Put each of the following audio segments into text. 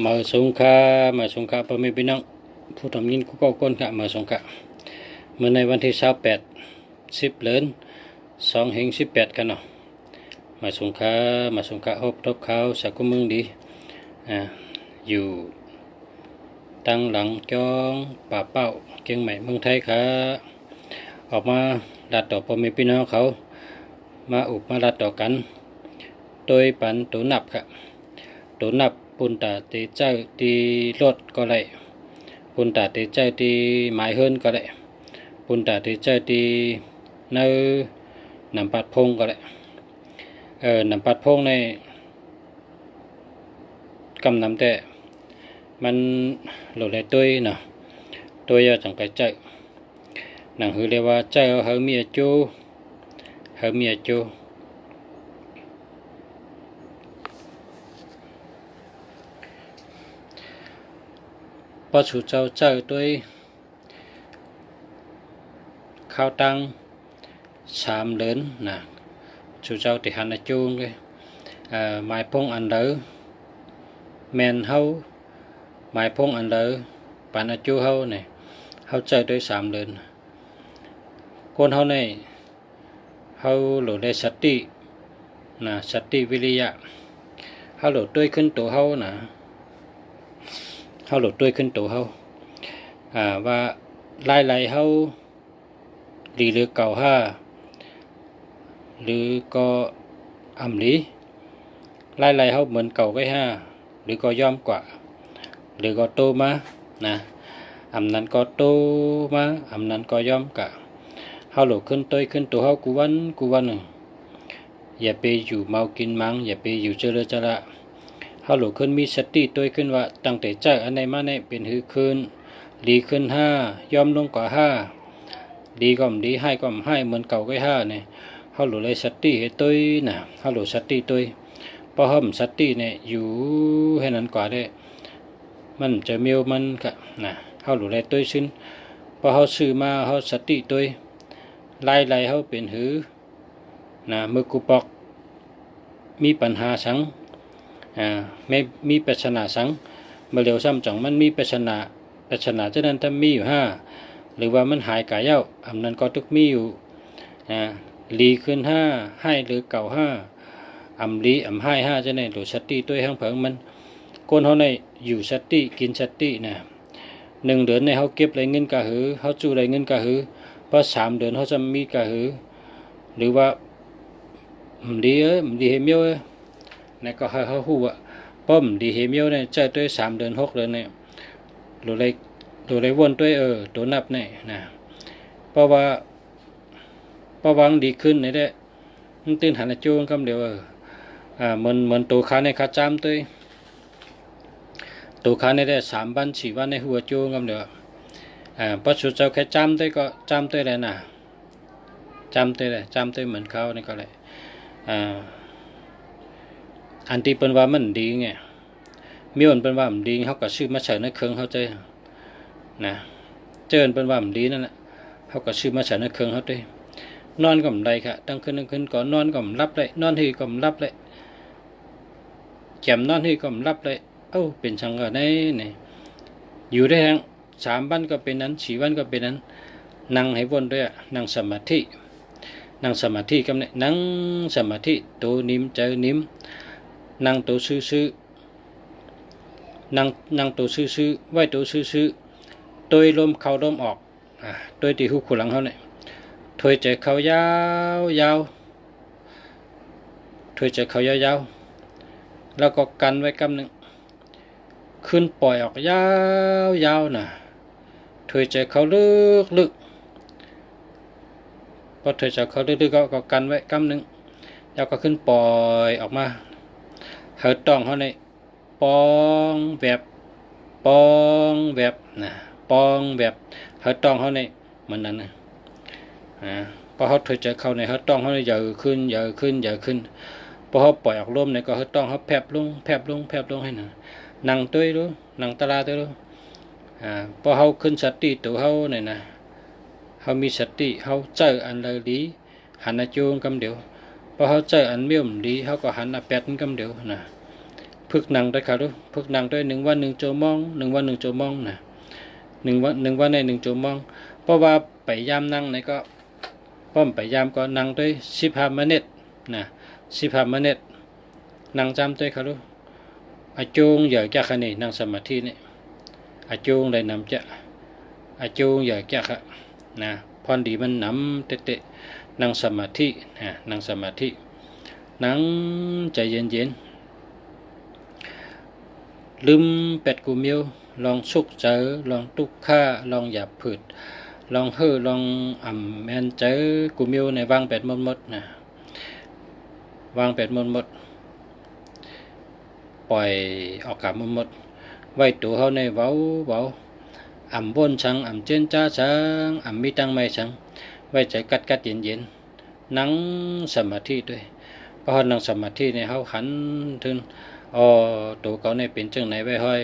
มาสงขลาพ่อแม่พี่น้องผู้ทำยินกูก็ก้นกะมาสงขลาเมื่อในวันที่28 10 เดือน 2 เฮง 18กันเนาะมาสงขลาฮบทบเขาสักกุมึงดีอยู่ตั้งหลังจองป่าเป้าเกียงใหม่เมืองไทยค่ะออกมาดัดต่อพ่อแม่พี่น้องเขามาอุบมาดัดต่อกันโดยปันตัวนับค่ะตัวนับปุ่นตาตีเจ้าตีรถก็ได้ปุ่นตาตีเจ้าตีหมายเฮิรนก็ได้ปุ่นตาตีเจ้าตีเนื้อนำปัดพงก็ได้นำปัดพงในกำนำแต่มันหลุดเลยตัวเนาะตัวจังไปเจ้าหนังหือเรียกว่าเจ้าเฮมีจูพอสู่เจ้าตัวข้าวตัง3 เดือนนะสู่เจ้าติหันจูงเลยหมายพงอันเดอแมนเฮาหมายพงอันเดอปานจูเฮาเนี่ยเฮาเจอด้วย3 เดือนคนเฮาเนี่ยเฮาหลุดได้สตินะสติวิริยะเฮาหลุดด้วยขึ้นตัวเฮานะเฮาหลุดด้วยขึ้นตัวเฮาว่าไล่เฮาดีหรือเก่า5หรือก็อำลีไล่เฮาเหมือนเก่าไว้5หรือก็ย่อมกว่าหรือก็โตมานะอำนั้นก็โตมาอำนั้นก็ย่อมกะเฮาหลุดขึ้นตัวเฮากูวันอย่าไปอยู่เมากินมังอย่าไปอยู่เจริญจระเฮาหลุดขึ้นมีสติตัวขึ้นว่าตั้งแต่เจ้าอันไหนมาเนี่ยเป็นหือคืนดีขึ้น5ย่อมลงกว่า5ดีก็ดีให้ก็ให้เหมือนเก่าก็5เนี่ยเฮาหลุดเลยสติให้ตัวนะเฮาหลุดสติตัวพอเฮาสติเนี่ยอยู่ให้นั้นกว่าได้มันจะเมียวมันกะนะเฮาหลุดเลยตัวซึ่งพอเฮาซื้อมาเฮาสติตัวไล่เฮาเป็นหือนะมือกูปอกมีปัญหาสังไม่มีปัญหาสังเมื่อเร็วซ้ำจังมันมีปัญหาฉะนั้นถ้ามีอยู่5หรือว่ามันหายกายเย้าอำนั้นก็ทุกมีอยู่ลีขึ้น5ให้หรือเก่า5อำลีอำให้5จะได้หลุดสติตัวทั้งเผิงมันคนเฮาในอยู่สติกินสตินะ1 เดือนในเฮาเก็บรายเงินกะหือเฮาจู้รายเงินกะหือพอ3 เดือนเฮาจะมีกะหือหรือว่าดีเฮเมียวในก็เฮาฮู้ว่าป้อมดีเฮเมียวเนี่ยเจอตัว3 เดือน6 เดือนเนี่ยหลุดเลยวนตัวตัวนับเนี่ยนะเพราะว่าดีขึ้นในได้มันตื่นหันจูงคำเดียวเหมือนตัวขาในขาจามตัวขาในได้3 วัน 4 วันในหัวจูงคำเดียวพอสุดเจ้าแค่จามตัวก็จามตัวเลยนะจามตัวเหมือนเขานี่ก็เลยอันที่เป็นว่ามันดีไงมีอันเป็นว่ามันดีเขาก็ซื้อมาใส่ในเครื่องเขาใจนะเจอเป็นว่ามันดีนั่นแหละเขาก็ซื้อมาใส่ในเครื่องเขาใจนอนก็ไม่ได้ค่ะตั้งคืนก่อนนอนก็ไม่รับเลยนอนที่ก็ไม่รับเลยแก้มนอนที่ก็ไม่รับเลยเป็นช่างอะไรนี่อยู่ได้ทั้ง3 วันก็เป็นนั้น4 วันก็เป็นนั้นนั่งให้วนด้วยนั่งสมาธิกำเนิดนั่งสมาธิตัวนิ่มเจอนิ่มนั่งตัวซื่อนั่งตัวซื่อไว้ตัวซื่อตัวลมเข้าลมออกตัวที่หูขลังเขาเนี่ยถอยใจเข้ายาวถอยใจเข้ายาวแล้วก็กันไว้กำหนึ่งขึ้นปล่อยออกยาวนะถอยใจเข้าลึกพอถอยใจเข้าลึกก็กันไว้กำหนึ่งแล้วก็ขึ้นปล่อยออกมาเหิดต้องเขาเนี่ยปองแบบนะปองแบบเหิดต้องเขาเนี่ยมันนั้นนะพอเขาถอยใจเข้าในเหิดต้องเขาเนี่ยใหญ่ขึ้นพอเขาปล่อยออกลมเนี่ยก็เหิดต้องเขาแผบลงให้นะนั่งตัวรู้นั่งตาลาตัวรู้พอเขาขึ้นสติตัวเขาเนี่ยนะเขามีสติเขาเจออันเลยดีหันจูงกำเดียวพอเขาเจออันเมี่ยมดีเขาก็หันแปดกำเดียวนะ เ พึกนั่งด้วยครับดูพึกนั่งด้วย1 วัน 1 ชั่วโมง1 วัน 1 ชั่วโมงนะ1 วันใน1 ชั่วโมงเพราะว่าไปยามนั่งในก็ป้อมไปยามก็นั่งด้วย15 นาทีนะ15 นาทีนั่งจำด้วยครับดูอาจงอย่าจักขันนี่นั่งสมาธินี่อาจงได้นำจะอาจงอย่าจักค่ะนะพรดีมันนำเตะนั่งสมาธินะนั่งสมาธินั่งใจเย็นๆลืมเป็ดกูเมียวลองสุกเจอลองตุกข้าลองหยาบผืดลองลองแมนเจอกูเมียวในวางเป็ดหมดนะวางเป็ดหมดปล่อยออกกลับหมดไว้ตัวเขาในเว้าบนชังเจนจ้าชังมีตังไม่ชังไว้ใจกัดเย็นนั่งสมาธิด้วยพอนั่งสมาธิในเขาหันถึงตัวเขาในเป็นจังไหนไว้ห้อย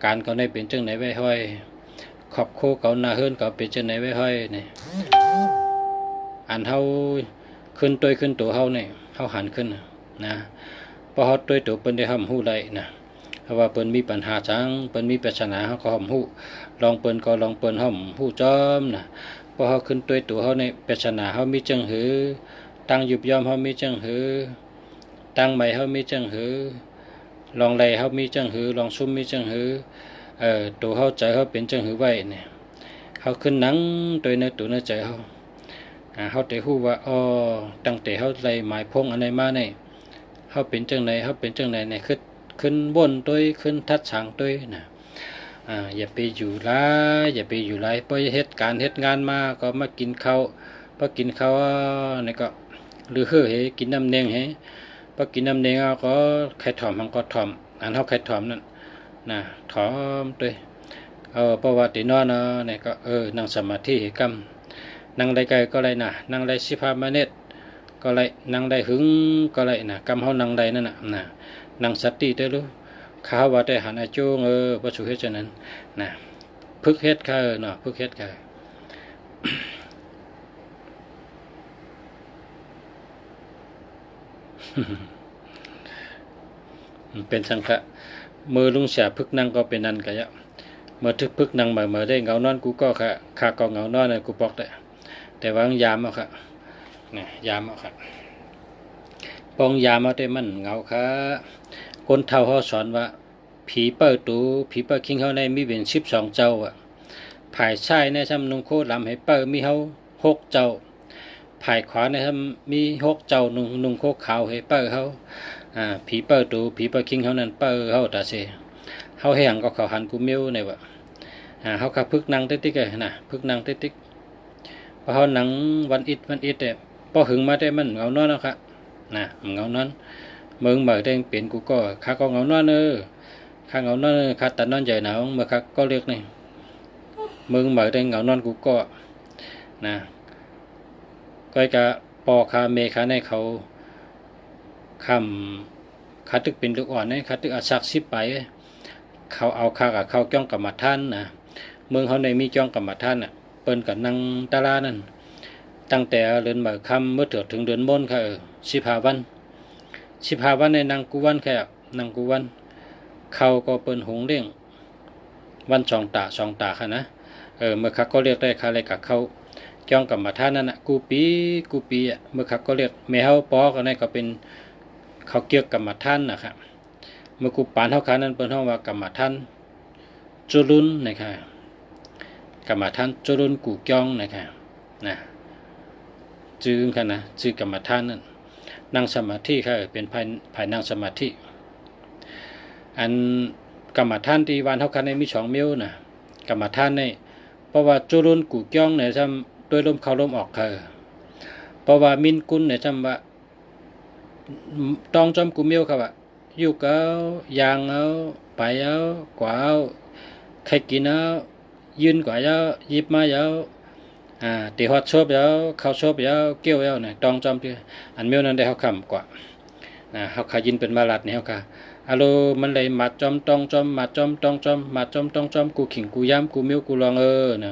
การเขาในเป็นจังไหนไว้ห้อยขอบโคเขาหน้าเฮิรนเขาเป็นจังไหนไว้ห้อยนี่เขาขึ้นตัวเขาเนี่ยเขาหันขึ้นนะพอเขาตัวเปิ้นได้ห้ำหู้ได้นะเพราะว่าเปิ้นมีปัญหาจังเปิ้นมีปัญหาเขาก็ห้ำหู้ลองเปิ้นห้ำหู้จอมนะพอเขาขึ้นตัวเขาในปัญหาเขามีจังหือตั้งยุบยอมเขามีจังหือตั้งใหม่เขามีจังหือลองไล่เขามีจังหือลองซุ่มมีจังหือตัวเขาใจเขาเป็นจังหือไว้เนี่ยเขาขึ้นหนังตัวในตัวในใจเขาแต่ฮู้ว่าตั้งแต่เขาไล่หมายพงอะไรมาเนี่ยเขาเป็นจังไหนเนี่ยขึ้นบนตัวขึ้นทัดฉางตัวนะอย่าไปอยู่ร้ายพอเหตุการณ์เหตุงานมาก็มากินข้าวพอกินข้าวนี่ก็หรือกินน้ำเนงพอกินน้ำเนงก็ไข่ถ่อมมันก็ถ่อมเขาไข่ถ่อมนั่นนะถ่อมตัวเพราะว่าตีนอนเนี่ยก็นั่งสมาธิกำนั่งได้ไกลก็เลยนะนั่งได้15 นาทีก็เลยนั่งได้หึงก็เลยนะกำเขานั่งได้นั่นนะนั่งสติได้รู้ข้าวว่าได้หันอาจูงประชุเฮ็ดฉะนั้นนะพึกเฮ็ดค่ะเนาะพึกเฮ็ดค่ะเป็นสังฆะมือลุงเสียพึกนั่งก็เป็นนั่นกะยะเมื่อทึกพึกนั่งมาได้เงานอนกูก็ค่ะข้าก็เงานอนกูบอกแต่ว่ายามเอาค่ะนะยามเอาค่ะปองยามเอาได้มันเงาค่ะคนเฒ่าเขาสอนว่าผีเปิดคิงเขาในมีเป็น12 เจ้าภายซ้ายในซ้ำนุ่งโคลำให้เปิดมีเขา6 เจ้าภายขวาในซ้ำมี6 เจ้านุ่งโคขาวให้เปิดเขาผีเปิดคิงเขานั้นเปิดเขาตาเสเขาแห้งก็เขาหันกูเมียวในว่าเขาขับพึกนั่งติ๊กๆนะพึกนั่งติ๊กพอเขานั่งวันอิดแต่พอหึงมาได้มันเงานอนแล้วครับนะเงานอนมึงเหมือได้เปลี่ยนกูก็ข้าก็เงานอนข้าเงานอนข้าตัดนอนใหญ่หนาวเมื่อข้าก็เรียกนี่มึงเหมือได้เงานอนกูก็นะก็จะปอคาเมคาในเขาคำขาตึกเป็นลูกอ่อนเนี่ยขาตึกอาศักสิบไปเขาเอาข้ากับเขาจ้องกับมาท่านนะเมืองเขาในมีจ้องกับมาท่านเปิ้นกับนางตาลานั่นตั้งแต่เดือนมกราคมเมื่อถึงเดือนมนค่ะ15 วันในนางกุวันแค่นางกุวันเขาก็เปิ้นหงเลี้ยงวัน2 ตาค่ะนะเมื่อคักก็เรียกได้ค่ะอะไรกับเขาจ้องกับมาท่านนั่นกูปีเมื่อคักก็เรียกแม่เฮาปอก็ในก็เป็นเขาเกี่ยวกับมาท่านนะครับเมื่อกูปานเฮาขานั้นเปิ้นเฮาว่ากรรมฐานจุลุนนะครับกรรมฐานจุลุนกูจ้องนะครับนะจื้อค่ะนะจื้อกรรมฐานนั้นนั่งสมาธิค่ะเป็นภายนั่งสมาธิอันกรรมฐานที่วานเฮาคันในมี2 มิ้วนะกรรมฐานในเพราะว่าจุลุนกูจ้องเนี่ยซ้ำด้วยลมเข้าลมออกค่ะเพราะว่ามินกุลเนี่ยซ้ำว่าต้องจอมกูมิ้วค่ะว่าอยู่ก็ยางเอาไปเอากว่าเอาใครกินเอายืนกว่าเอาหยิบมาเอาตีฮอดชอบเอาเข้าชอบเอาเกี่ยวเอาเนี่ยต้องจอมที่อันเมียวนั้นได้เขาคำกว่าเขาขายินเป็นมาลัดเนี่ยเขาค่ะอารมณ์มันเลยมาจอมต้องจอมมาจอมต้องจอมมาจอมต้องจอมกูขิงกูย้ำกูเมียวกูลองนะ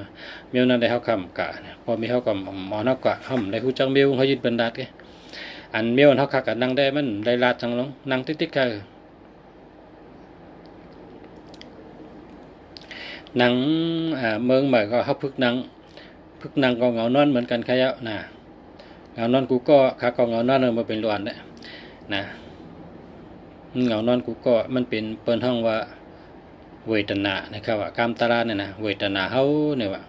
เมียวนั้นได้เขาคำกะพอมีเขาก็หมอนกว่าเขาได้หูจังเมียวเขายินเป็นดัดอันเมียวเขาขากันนั่งได้มันได้ลาดจังลงนั่งติ๊กๆค่ะ หนังเมืองใหม่ก็เขาพึกหนังก็เหงานอนเหมือนกันครับนะเหงานอนกูก็ข้าก็เหงานอนมาเป็นล้วนเนี่ยนะเหงานอนกูก็มันเป็นเปิ้นห้องว่าเวทนานะครับว่ากามตาราเนี่ยนะเวทนาเฮาเนี่ยว่า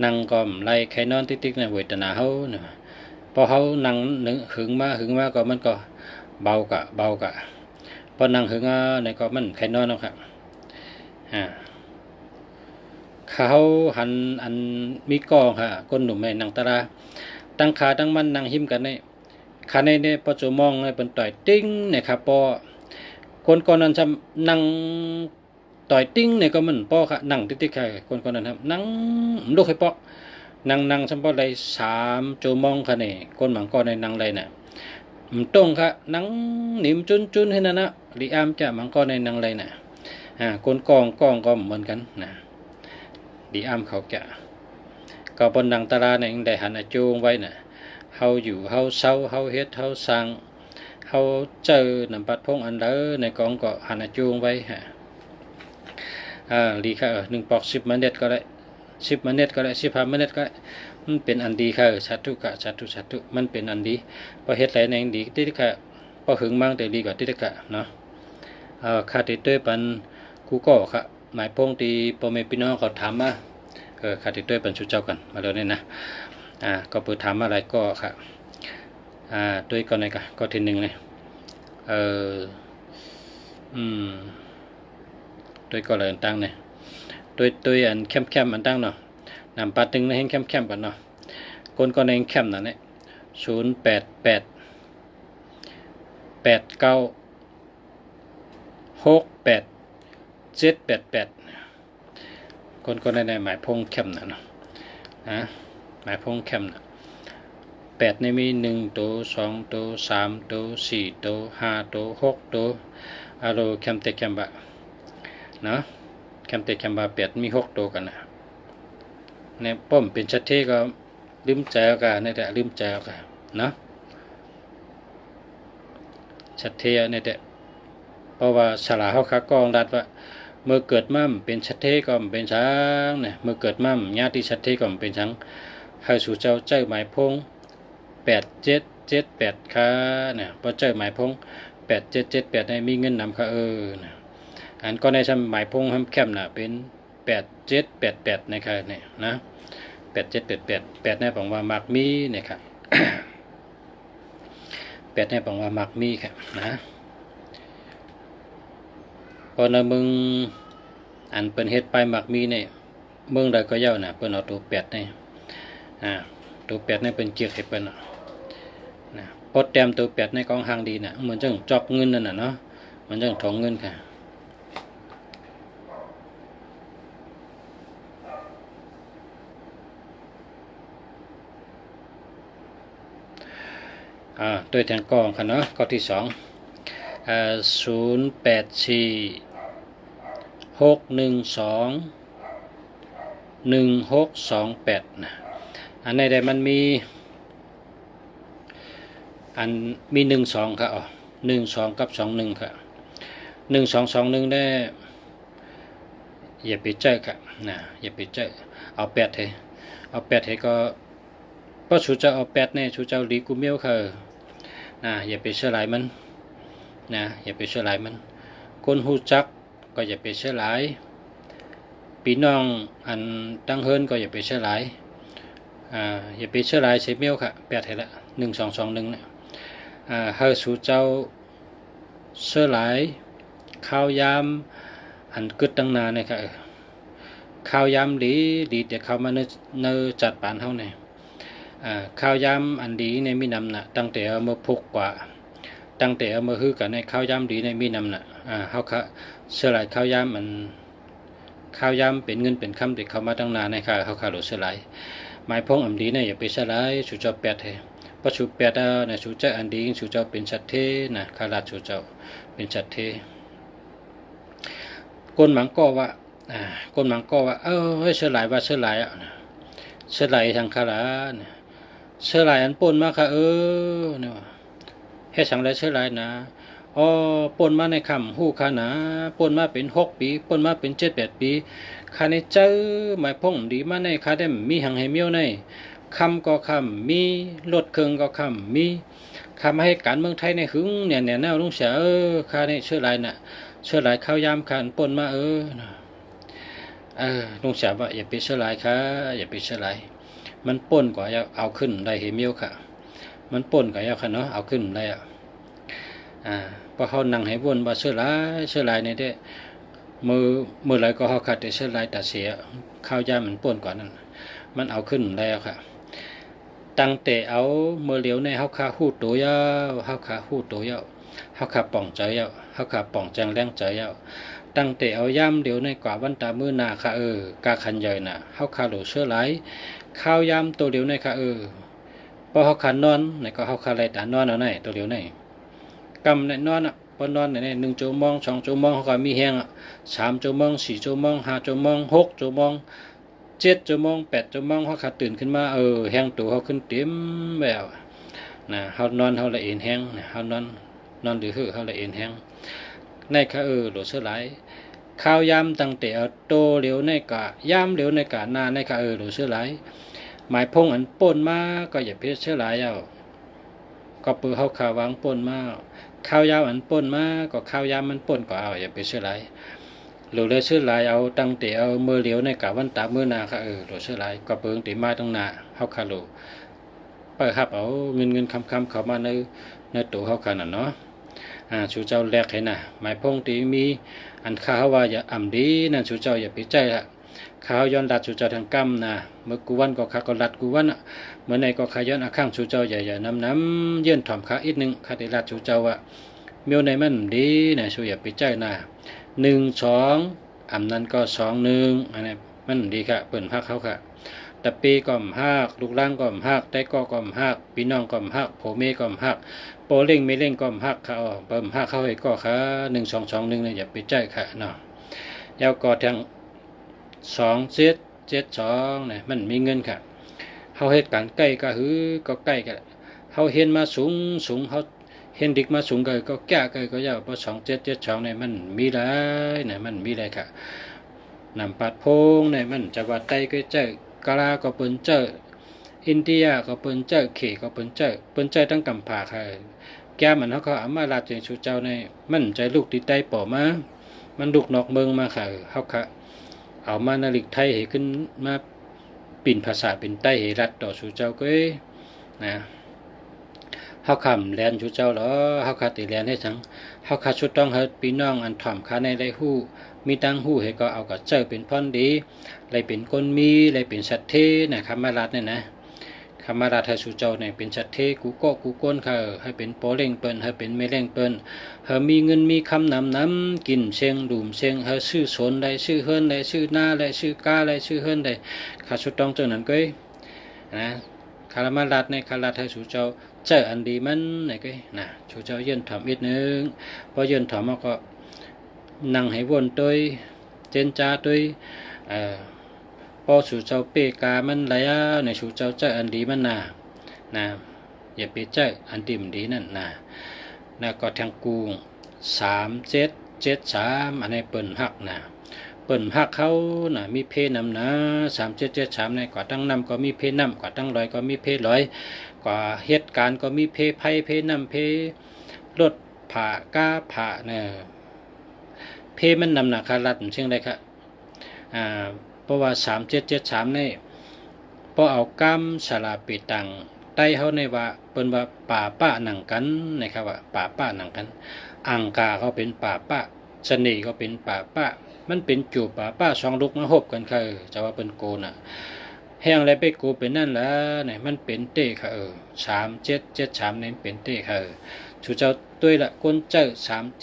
นั่งก็ไล่ใครนอนติ๊กๆเนี่ยเวทนาเฮาเนี่ยพอเฮานั่งหึงมาก็มันก็เบากะพอนั่งหึงเนี่ยก็มันใครนอนนะครับเขาหันอันมีกองค่ะก้นหนุ่มในนังตาราตั้งขาตั้งมันนั่งหิมกันในขาในเนี่ยพอจะมองในเป็นต่อยติ้งเนี่ยครับพอคนก่อนนั้นจะนั่งต่อยติ้งเนี่ยก็มันพอค่ะนั่งติ๊กๆค่ะคนก่อนนั้นครับนั่งลูกให้ปอกนั่งสัมปอเลย3 ชั่วโมงค่ะเนี่ยคนหมังก้อนในนั่งเลยเนี่ยตรงค่ะนั่งหนิมจุนให้นั่นนะลีอามจะหมังก้อนในนั่งเลยนะคนกองก็เหมือนกันนะดีอ้ำเขาจะก็บนดังตาราเนี่ยได้หันจูงไว้น่ะเฮาอยู่เฮาเศร้าเฮาเฮ็ดเฮาสร้างเฮาเจอนำปัดพงอันเด้อในกองก็หันจูงไว้ฮะลีค่ะ1 ปอก 10 เมตรก็ได้10 เมตรก็ได้15 เมตรก็ได้มันเป็นอันดีค่ะสาธุกะสาธุมันเป็นอันดีพอเฮ็ดหลายในดีติค่ะพอหึงมั่งแต่ดีกว่าติค่ะเนาะค่าติดด้วยปันกูก็ค่ะหมายพงตีพ่อแม่พี่น้องเขาถามมาขาติดด้วยบรรชุเจ้ากันมาเลยเนี่ยนะก็เปิดถามอะไรก็ค่ะด้วยก่อนไหนก็ทีหนึ่งเลยด้วยก็เลยตั้งเนี่ยด้วยอันเข้มอันตั้งเนาะนำปาตึงในแห่งเข้มกันเนาะคนก็ในเข้มนั่นเนี่ย088 8968 788คนในหมายพงเข้มนะเนาะหมายพงเข้มนะ8ในมี1 ตัว 2 ตัว 3 ตัว 4 ตัว 5 ตัว 6 ตัวอารมณ์เข้มเตะเข้มบะเนาะเข้มเตะเข้มบะ8มี6 ตัวกันนะเนี่ยป้อมเป็นชัดเทก็ลืมใจกันเนี่ยแต่ลืมใจกันเนาะชัดเทเนี่ยแต่เพราะว่าฉลาดเขาคักกองดัดว่าเมื่อเกิดมั่มเป็นชัดเทก็เป็นช้างเนี่ยเมื่อเกิดมั่มญาติชัดเทก็เป็นช้างให้สู่เจ้าเจ้าหมายพง8778ค่ะเนี่ยพอเจ้าหมายพง8778ในมีเงินนำค่ะนะอันก็ในสมัยพงแคมน่ะเป็น8788นะครับเนี่ยนะ8788ในบอกว่ามักมีเนี่ยครับ8ในบอกว่ามักมีครับนะพอในมึงอันเป็นเฮ็ดไปมักมีเนี่ยเมืองใดก็เย้าน่ะเปิ้นเอาตัว8นี่ตัว8นี่เป็นเกียรติให้เปิ้นนะพอแต้มตัว8ในกองหางดีน่ะเหมือนจังจอกเงินนั่นน่ะเนาะมันจังถองเงินค่ะตัวแทนกองค่ะเนาะข้อที่2 084 612 1628นะอันในใดมันมี12ค่ะ12กับ21ค่ะ1221ได้อย่าไปเจอค่ะนะอย่าไปเจอเอา8ให้ก็เพราะชูเจ้าเอา8เนี่ยชูเจ้าลีกูเมียวค่ะอย่าไปเชื่อหลายมันอย่าไปเชื่อหลายมันคนหูจักก็อย่าไปเชื่อหลายพี่น้องอันตั้งเฮิรนก็อย่าไปเชื่อหลายอย่าไปเชื่อหลายเสียเมียวค่ะ8ให้ละ1221เนี่ยเฮาสู่เจ้าเชื่อหลายข้าวยามอันกึดตั้งนานเนี่ยค่ะข้าวยามดีแต่เข้ามาเนจัดปานเฮาเนี่ยข้าวยามอันดีในมีนำน่ะตั้งแต่เอามาพุกกว่าตั้งแต่เอามาฮือกันในข้าวยามดีในมีนำน่ะเฮาค่ะเชื่อหลายข้าวยามมันข้าวยามเป็นเงินเป็นคำที่เข้ามาตั้งนานในค่ะเฮาค่ะหลุดเชื่อหลายหมายพงอันดีเนี่ยอย่าไปเชื่อหลายสู่เจ้า8ให้พอสู่8เนี่ยสู่เจ้าอันดีสู่เจ้าเป็นชัดเทนะข้าราชสู่เจ้าเป็นชัดเทคนหมังก็ว่าเชื่อหลายว่าเชื่อหลายเชื่อหลายทางข้าราชเชื่อหลายอันปนมาค่ะเนี่ยเฮ็ดสังไรเชื่อหลายนะ อ๋อป่นมาในคำหู้ขาหนาป่นมาเป็น6 ปีป่นมาเป็น7-8 ปีคาในเจอหมายพงดีมาในคาได้มีหังให้เมียวในคำก็คำมีลดเครื่องก็คำมีคำให้การเมืองไทยในหึงเนี่ยแนวลุงเสียคาในเชื่อไรน่ะเชื่อไรข้าวยามขันป่นมาลุงเสียว่าอย่าไปเชื่อไรค่ะอย่าไปเชื่อไรมันป่นกว่าเอาขึ้นได้เหมียวค่ะมันป่นกว่าค่ะเนาะเอาขึ้นได้พอเขานั่งให้วนว่าเชื่อไรในเด้มือไรก็เขาขัดแต่เชื่อไรแต่เสียข้าวยามมันป่นกว่านั้นมันเอาขึ้นได้ค่ะตั้งแต่เอาเมื่อเหลียวในเฮาคาหู้ตัวยาวเฮาคาหู้ตัวยาวเฮาคาป่องใจยาวเฮาคาป่องจังแรงใจยาวตั้งแต่เอาย่ำเหลียวในกว่าวันตามือนาค่ะกาคันใหญ่น่ะเฮาคาโหลเชื่อไหลข้าวยำตัวเหลียวในค่ะพอเฮาคานอนในก็เฮาคาไรตานอนเอาไหนตัวเหลียวในกำในนอนพอนอนใน1 ชั่วโมง2 ชั่วโมงเขาก็มีแห้ง3 ชั่วโมง4 ชั่วโมง5 ชั่วโมง6 ชั่วโมง7 ชั่วโมง8 ชั่วโมงเขาขาตื่นขึ้นมาแห้งตัวเขาขึ้นเต็มแบบนะเขานอนเขาละเอ็นแห้งเขานอนหรือเขาละเอ็นแห้งในค่ะโหลดเสื้อไหลข้าวยำตั้งแต่โตเหลียวในกะย่ำเหลียวในกะนาในค่ะโหลดเสื้อไหลหมายพงอันป่นมาก็อย่าเพี้ยเสื้อไหลก็ปือเขาขาวางป่นมาข้าวยำอันป่นมาก็ข้าวยำมันป่นก็เอาอย่าเพี้ยเสื้อไหลหรือเลยเสื้อลายเอาตั้งแต่เอามือเหลียวในกะวันตามือนาค่ะหรือเสื้อลายก็เปิงตีมาตั้งนาเฮาคาโลเปิดครับเอาเงินคำเข้ามาในตัวเฮาขนาดเนาะชูเจ้าแลกให้น่ะหมายพงตีมีอันข้าวว่าอย่าอ่ำดีนั่นชูเจ้าอย่าไปใจละข้าวย้อนดัดชูเจ้าทางกำนะเมื่อกูวันก็ข้าก็รัดกูวันเมื่อในก็ข้าย้อนอาข้างชูเจ้าใหญ่ๆน้ำเยื่นถ่อมข้าอีกนึงข้าได้รัดชูเจ้าว่าเมียวในมันดีนะชูอย่าไปใจนะ1 2อำนั้นก็2 1อันนี้มันดีค่ะเปิ่นฮักเขาค่ะตะปีก่อมฮักลูกล่างก่อมฮักแต่ก็ก่อมฮักพี่น้องก่อมฮักโผเมก่อมฮักโปเล่งไม่เล่งก่อมฮักค่ะเปิ่มฮักเขาให้ก็ค่ะ1 2 2 1เนี่ยอย่าไปใจค่ะเนาะยาวก็ทาง2 7 7 2เนี่ยมันมีเงินค่ะเขาเหตุการใกล้ก็ก็ใกล้กันเขาเห็นมาสูงเขาเห็นดิกมาสูงก็แก่ก็ยาวเพราะ2772เนี่ยมันมีหลายเนี่ยมันมีหลายค่ะนำปัดพงเนี่ยมันจังหวัดใต้ก็เจอกาลาก็เปิ้นเจออินเดียก็เปิ้นเจอเขก็เปิ้นเจอตั้งกำผาค่ะแก้มันเขาเอามาลาดเจงชูเจ้าในมันใจลูกติดใต้ป่อมามันลูกนอกเมืองมาค่ะเขาค่ะเอามานาฬิกไทยให้ขึ้นมาปิ่นภาษาเป็นใต้ให้รัดต่อชูเจ้าก็นะเฮาคำแลนชูเจ้าเหรอเฮาคาติแลนให้ทั้งเฮาคาชุดต้องเฮ็ดพี่น้องอันถ่อมคาในได้ฮู้มีตังฮู้ให้ก็เอากับเจ้าเป็นพ่อนดีเลยเป็นคนมีเลยเป็นสัตว์เทนะคำมารัดเนี่ยนะคำมารัดให้ชูเจ้าเนี่ยเป็นสัตว์เทกูก้นค่ะให้เป็นโปเล่งเปิ้นให้เป็นไม่เล่งเปิ้นเฮามีเงินมีคำน้ำกินเชียงดูมเชียงเฮาชื่อสนได้ชื่อเฮิรนได้ชื่อหน้าได้ชื่อกาได้ชื่อเฮิรนได้คาชุดต้องเจ้านั้นก็นะคารามารัดในคารัดให้ชูเจ้าเจออันดีมันไหนก็นะชูเจ้าเยินถอมอีกนึงพอเยินถอมก็นั่งให้วนตัวเจนจ้าตัวพอชูเจ้าเปกามันไรในชูเจ้าเจออันดีมันนะอย่าไปเจออันดีมันดีนั่นนะก็ทางกู3773อันนี้เปิ่นหักนะเปิ่นหักเขานะมีเพนำนะ3773ในกว่าตั้งนำก็มีเพนำกว่าตั้ง100ก็มีเพ100กว่าเหตุการณ์ก็มีเพไพ่เพน้ำเพรถผ่าก้าผ่าเนี่ยเพมันนำหนักคารัดเช่นไรครับเพราะว่า3773นี่พอเอากำสลาปิตังใต้เขาในว่าเป็นว่าป่าป้าหนังกันนะครับว่าป่าป้าหนังกันอังกาเขาเป็นป่าป้าเสน่ห์ก็เป็นป่าป้ามันเป็นจูบป่าป้าสองลูกมาหบกันค่ะจะว่าเป็นโกน่ะแห้งแล้วไปกูเป็นนั่นแล้วเนี่ยมันเป็นเต้ค่ะ3773เนี่ยเป็นเต้ค่ะชูเจ้าด้วยละคนเจ้า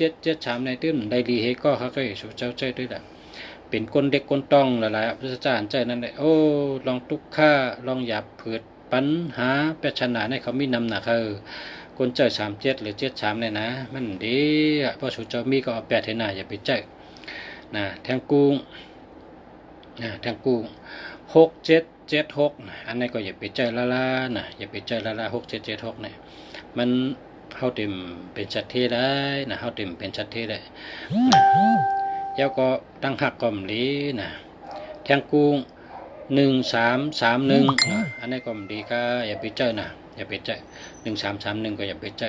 3773ในตื้มได้ดีเฮก็เขาก็ชูเจ้าเจ้าด้วยละเป็นคนเด็กคนต้องหลายๆพระเจ้าเจ้านั่นแหละลองทุกข้าลองหยาบเผือดปัญหาแปชนาในเขามีนำหนักคนเจ้า37หรือ73เนี่ยนะมันดีเพราะชูเจ้ามีก็เอา8ให้หน้าอย่าไปเจ้าแทงกุ้ง6776อันนี้ก็อย่าไปใจละอย่าไปใจละ6776เนี่ยมัน เขาเต็มเป็นชัดเทได้นะเขาเต็มเป็นชัดเทได้แล้วก็ตั้งหักกลมลีนะแทงกุ้ง1331อันนี้ก็ดีก็อย่าไปเจอนะอย่าไปเจอ1331ก็อย่าไปเจอ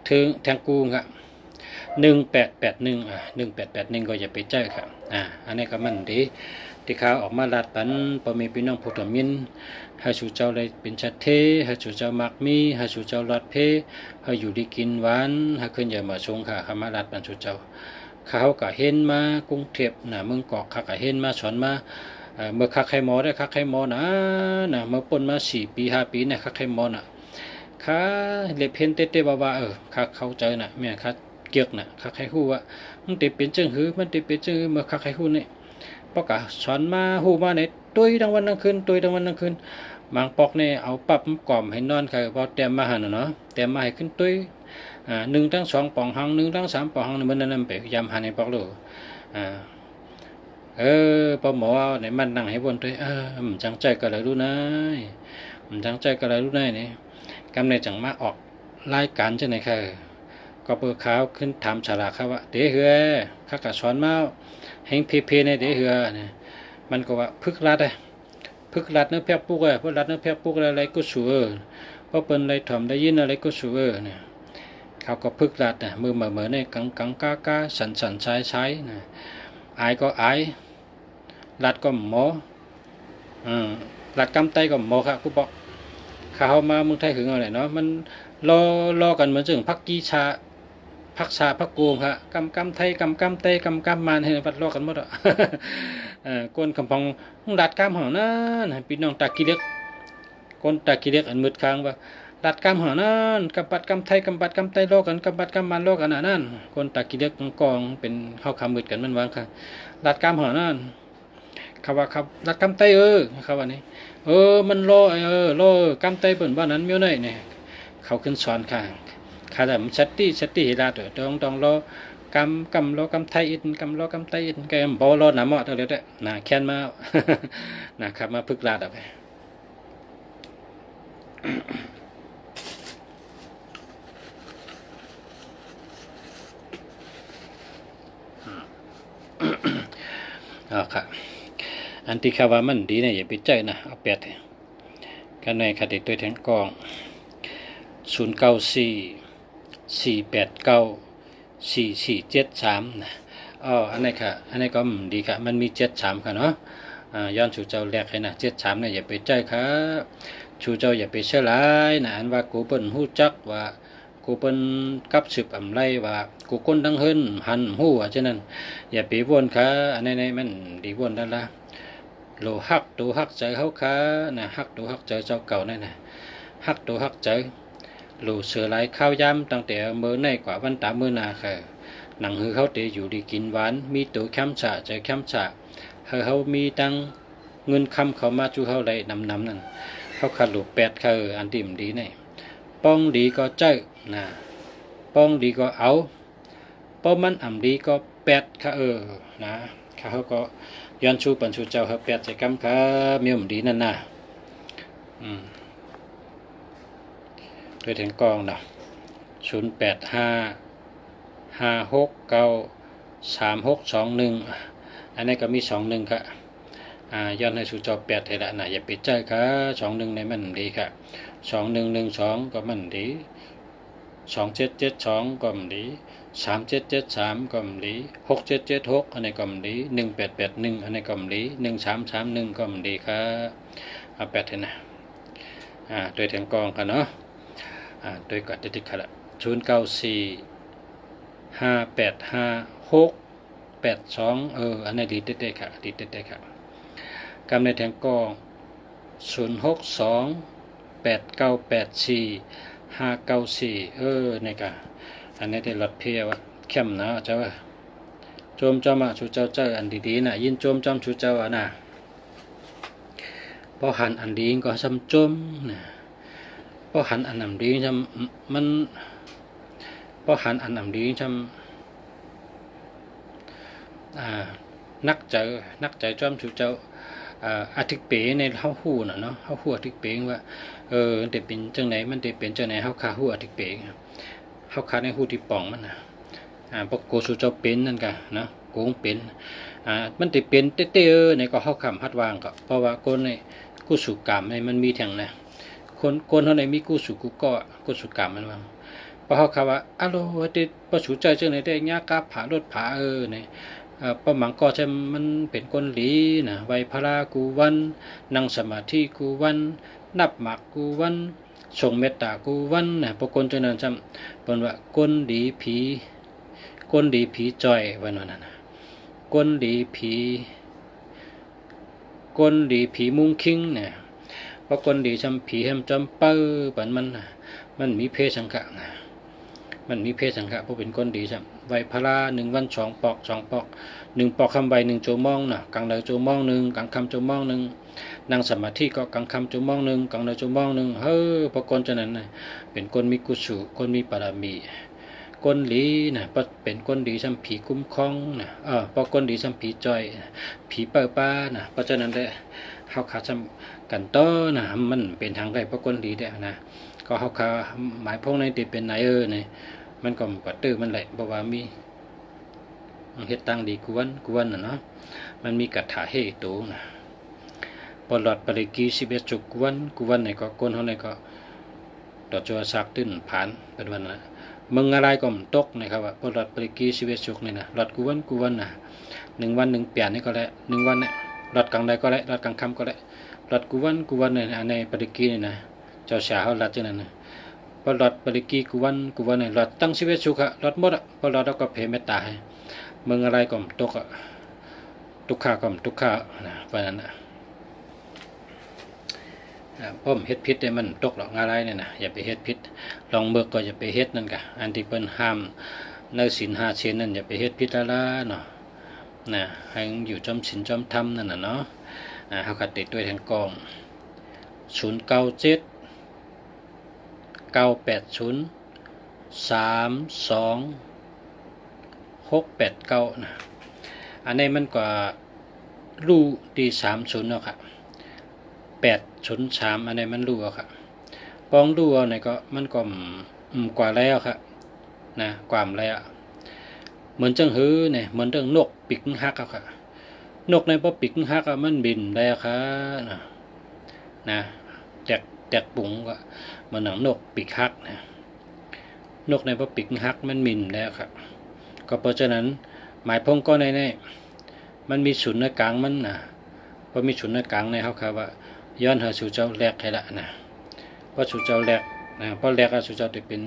ถึงแทงกุ้งครับ1881ก็อย่าไปเจอครับอันนี้ก็มันดีที่เขาออกมาลาดปันพอมีพี่น้องผู้ถมินให้สู่เจ้าได้เป็นชัดเทให้สู่เจ้ามักมีให้สู่เจ้าลอดเพให้อยู่ดีกินหวานให้ขึ้นอย่ามาชงค่ะเขามาลาดปันสู่เจ้าเขาก็เห็นมากรุงเทพนะเมืองกอกเขาก็เห็นมาสอนมาเมื่อคักไข่หมอได้คักไข่หมอนะเมื่อปนมา4 ปี5 ปีเนี่ยคักไข่หมอนะข้าเล็บเห็นเต้ๆว่าข้าเข้าใจนะแม่ข้าเกียกนะคักไข่หู้ว่ามันติเป็นจังหือมันติเป็นจังหือเมื่อคักไข่หู้นี่ปอกะสอนมาหู้มาในตุยทั้งวันทั้งคืนตุยทั้งวันทั้งคืนบางปอกเนี่ยเอาปับกล่อมให้นอนค่ะพอแต้มมาหันเนาะแต้มมาให้ขึ้นตุย1 ทั้ง 2ปองหัง1 ทั้ง 3ปองหังนี่มันนั่นไปยำหันให้ปอกโลพอหมอในมันนั่งให้วนด้วยมันจังใจก็เลยรู้นายมันจังใจก็เลยรู้นายนี่กำในจังมาออกรายการใช่ไหมค่ะก็เปิดขาวขึ้นถามฉลากครับว่าเดี๋ยวเหือข้ากะสอนมาแห่งเพในเดี๋ยวเหือเนี่ยมันก็ว่าพึกรัดพึกรัดเนื้อแพะปุกพึกรัดเนื้อแพะปุกอะไรก็สูเพราะเป็นอะไรถ่อมได้ยินอะไรก็สูเนี่ยเขาก็พึกรัดมือเหม่อในกังก้าสันใช้นะอายก็อายรัดก็หมอรัดกำไตก็หมอครับกูบอกข้าวมาเมืองไทยถึงอะไรเนาะมันรอกันเหมือนจึงพักกีชาพักโกงครับกำไทยกำเตกำมันให้วัดรอกันหมดก้นคำพองรัดกำห่อนั่นพี่น้องตากีเล็กก้นตากีเล็กอันมืดค้างว่ารัดกำห่อนั่นกำปัดกำไทยกำปัดกำไตรอกันกำปัดกำมันรอกันนั่นก้นตากีเล็กกองเป็นข้าวคำมืดกันมันวางค่ะรัดกำห่อนั่นเขาว่าครับรัดกำไตเขาว่านี่มันรอกำไตเปิ่นว่านั้นเมี้ยวหน่อยเนี่ยเขาขึ้นสอนค่ะข้าแต่มันชัดตี้เฮลาตัวต้องรอกำรอกำไทยอินกำรอกำไตอินแกมบอรอหนาหม้อตัวเดียวน่ะแค้นมานะครับมาพึกลาดเอาไปครับอันที่ข้าว่ามันดีเนี่ยอย่าไปใจนะเอาแปดกันในคดีตัวแทงกอง0944894473นะอันนี้ค่ะอันนี้ก็ดีค่ะมันมี73ค่ะเนาะย้อนชูเจ้าแรกให้นะ73เนี่ยอย่าไปใจครับชูเจ้าอย่าไปเชื่อหลายนะอันว่ากูเปิ้นฮู้จักว่ากูเปิ้นกับสืบอำไรว่ากูก้นทั้งเฮินหันฮู้ฉะนั้นอย่าไปวนค่ะอันนี้มันดีวนนั่นละโลฮักตูฮักใจเฮาค่ะนะฮักตูฮักใจเจ้าเก่านั่นน่ะฮักตูฮักใจหลูเสือไหลข้าวยำตั้งแต่เมื่อในกว่าวันตาเมื่อนาค่ะหนังหือเขาเตะอยู่ดีกินหวานมีตัวแคมฉะใจแคมฉะเขามีตังเงินคำเขามาจูเขาเลยนำนั่นเขาขาดหลู8ค่ะอันดิ่มดีเนี่ยป้องดีก็เจ้านะป้องดีก็เอาป้อมันอ่ำดีก็8ค่ะนะเขาก็ย้อนชูปันชูเจ้าเขา8ใจกำค่ะมีอ่ำดีนั่นน่ะด้วยแทงกองนะ0855693621อันนี้ก็มี21ค่ะย้อนให้สู่จอ8ให้ละนะอย่าปิดใจค่ะ21ในมันดีค่ะ2112ก็มันดี2772ก็มันดี3773ก็มันดี6776อันนี้ก็มันดี1881อันนี้ก็มันดี1331ก็มันดีค่ะเอา8ให้นะด้วยแทงกองกันเนาะโดยกติกาละ0945858682อันนี้ดีเด็ดๆค่ะดีเด็ดๆค่ะกำในแทงกอง0628984594นี่ค่ะอันนี้ได้ลดเพียวเข้มนะเจ้าโจมจอมชูเจ้าอันดีๆนะยินโจมจอมชูเจ้านะพอหันอันดีก็ซ้ำโจมนะพอหันอันนำดีจำมันพอหันอันนำดีจำ นักใจจอมชูเจ้าอาทิตย์เป๋ในเฮาฮู้น่ะเนาะเฮาฮู้อาทิตย์เป๋ว่ามันได้เป็นจังไหนมันได้เป็นจังไหนเฮาคาฮู้อาทิตย์เป๋เฮาคาในฮู้ที่ป่องมันน่ะปกโกชูเจ้าเป็นนั่นกะเนาะโกงเป็นมันได้เป็นเต้ๆในก็เฮาคำฮัดวางก็เพราะว่าคนในกู้สุกรรมมันมีแทงนะคนเฮาในมีกู้สุกุก็กู้สุกรรมมันว่าพอเฮาคำว่าอะโลติบ่สูใจจังไหนได้ยากาผารถผานี่ประมังก็จะมันเป็นคนหลีนะไวพระกูวันนั่งสมาธิกูวันนับหมักกูวันส่งเมตตากูวันนะพวกคนจังนั้นจำเป็นว่าคนดีผีจอยวันนั้นนะคนดีผีมุงคิงเนี่ยเพราะคนดีจำผีแฮมจำเป้อปันมันมีเพศสังฆะนะมันมีเพศสังฆะผู้เป็นคนดีจำไวพระ1 วัน2 ปอก1 ปอกคำใบ1 โจมองนะกลางเดือโจมอง1กลางคำโจมอง1นั่งสมาธิก็กลางคำโจมอง1กลางเดือโจมอง1พอคนจะนั้นนะเป็นคนมีกุศลคนมีบารมีคนหลีนะเป็นคนดีซ้ำผีคุ้มครองนะพอคนดีซ้ำผีจอยผีเปิดป้านะเพราะฉะนั้นได้เขาขาดซ้ำกันต้อนะมันเป็นทางได้เพราะคนดีได้นะก็เขาขาหมายพวกในติเป็นไหนเนี่ยมันก็ปัดตื้อมันแหละเพราะว่ามีเฮ็ดตั้งดีกวนนะเนาะมันมีกัดถาเฮตูนะปลอดปริกี11 จุกวนเนี่ยก็คนเขาเนี่ยก็ต่อจัวซักตื้นผ่านเป็นวันนะมึงอะไรก็ตกนะครับว่าพอหลอดปริกี11 จุกนี่นะหลอดกวนนะ1 วัน 1 เปลี่ยนนี่ก็แล้ว1 วันเนี่ยหลอดกลางใดก็แล้วหลอดกลางค่ำก็แล้วหลอดกวนเนี่ยในปริกีนี่นะเจ้าสาวหลอดจังนั้นนะพอหลอดปริกีกวนเนี่ยหลอดตั้ง11 จุกอะหลอดหมดอะพอหลอดแล้วก็เผยเมตตาให้มึงอะไรก็ตกอะทุกข้าก็ทุกข้านะเพราะนั้นนะพ่อมเฮ็ดพิษได้มันตกหรอกอะไรเนี่ยนะอย่าไปเฮ็ดพิษลองเบิกก็อย่าไปเฮ็ดนั่นกะอันที่เปิ้นห้ามในศีล5 เช่นนั่นอย่าไปเฮ็ดพิษละเนาะนะให้อยู่จอมศีลจอมธรรมนั่นน่ะเนาะเฮาก็ติดด้วยทางกอง097 980 32 689นะอันนี้มันก็รูที่30เนาะครับ803อันนี้มันรู้ครับปองรู้เอาไหนก็มันก็กว่าแล้วครับนะความแล้วเหมือนจังหือเนี่ยเหมือนจังนกปีกหักครับนกในพอปีกหักมันบินได้ครับนะแตกปุงก็เหมือนหนังนกปีกหักนะนกในพอปีกหักมันบินแล้วครับก็เพราะฉะนั้นหมายพงก็ในมันมีศูนย์กลางมันนะพอมีศูนย์กลางในเขาครับว่าย้อนหาสู่เจ้าแรกให้ละนะเพราะสู่เจ้าแรกนะเพราะแรกสู่เจ้าจะเป็น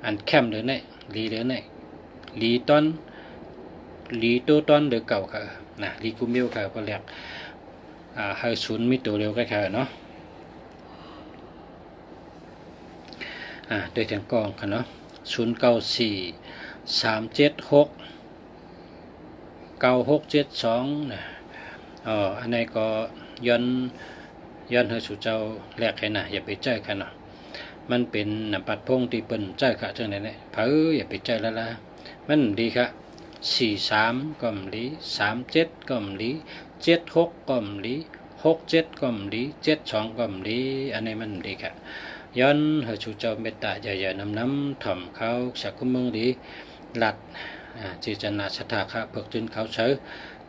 อันแคมหรือไงลีหรือไงลีต้นลีโตต้นหรือเก่าค่ะนะลีกุมิวค่ะเพราะแรกหาศูนย์มีตัวเร็วก็ค่ะเนาะโดยทางกองค่ะเนาะ094 376 9672นะอันนี้ก็ย้อนให้สู่เจ้าแรกให้นะอย่าไปใจกันเนาะมันเป็นปัดพงที่เปิ้นใจค่ะจังได๋เนี่ยอย่าไปใจละมันดีค่ะ43ก็มลี37ก็มลี76ก็มลี67ก็มลี72ก็มลีอันนี้มันดีค่ะย้อนให้สู่เจ้าเมตตาอย่านำถ่อมเขาสักคุมึงดีลัดจิตนาศรัทธาค่ะเพิกจุนเขาเฉย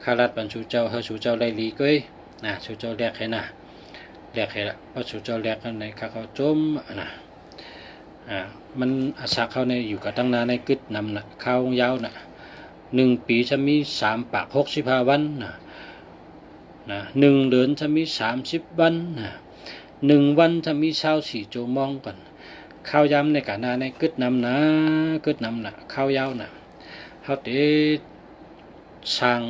ข้ารัดบรรสู่เจ้าให้สู่เจ้าไล่ลีก้อยสู่เจ้าแรกให้นะแรกให้ละเพราะสู่เจ้าแรกในข้าเขาจมนะมันอาศักเขาในอยู่กับตั้งนานในกึศนำนะข้าวยาวนะ1 ปีจะมี3 ปาก65 วันนะ1 เดือนจะมี30 วันนะ1 วันจะมี24 โจมองก่อนข้าวยำในกานาในกึศนำนะข้าวยาวนะเขาได้สร้าง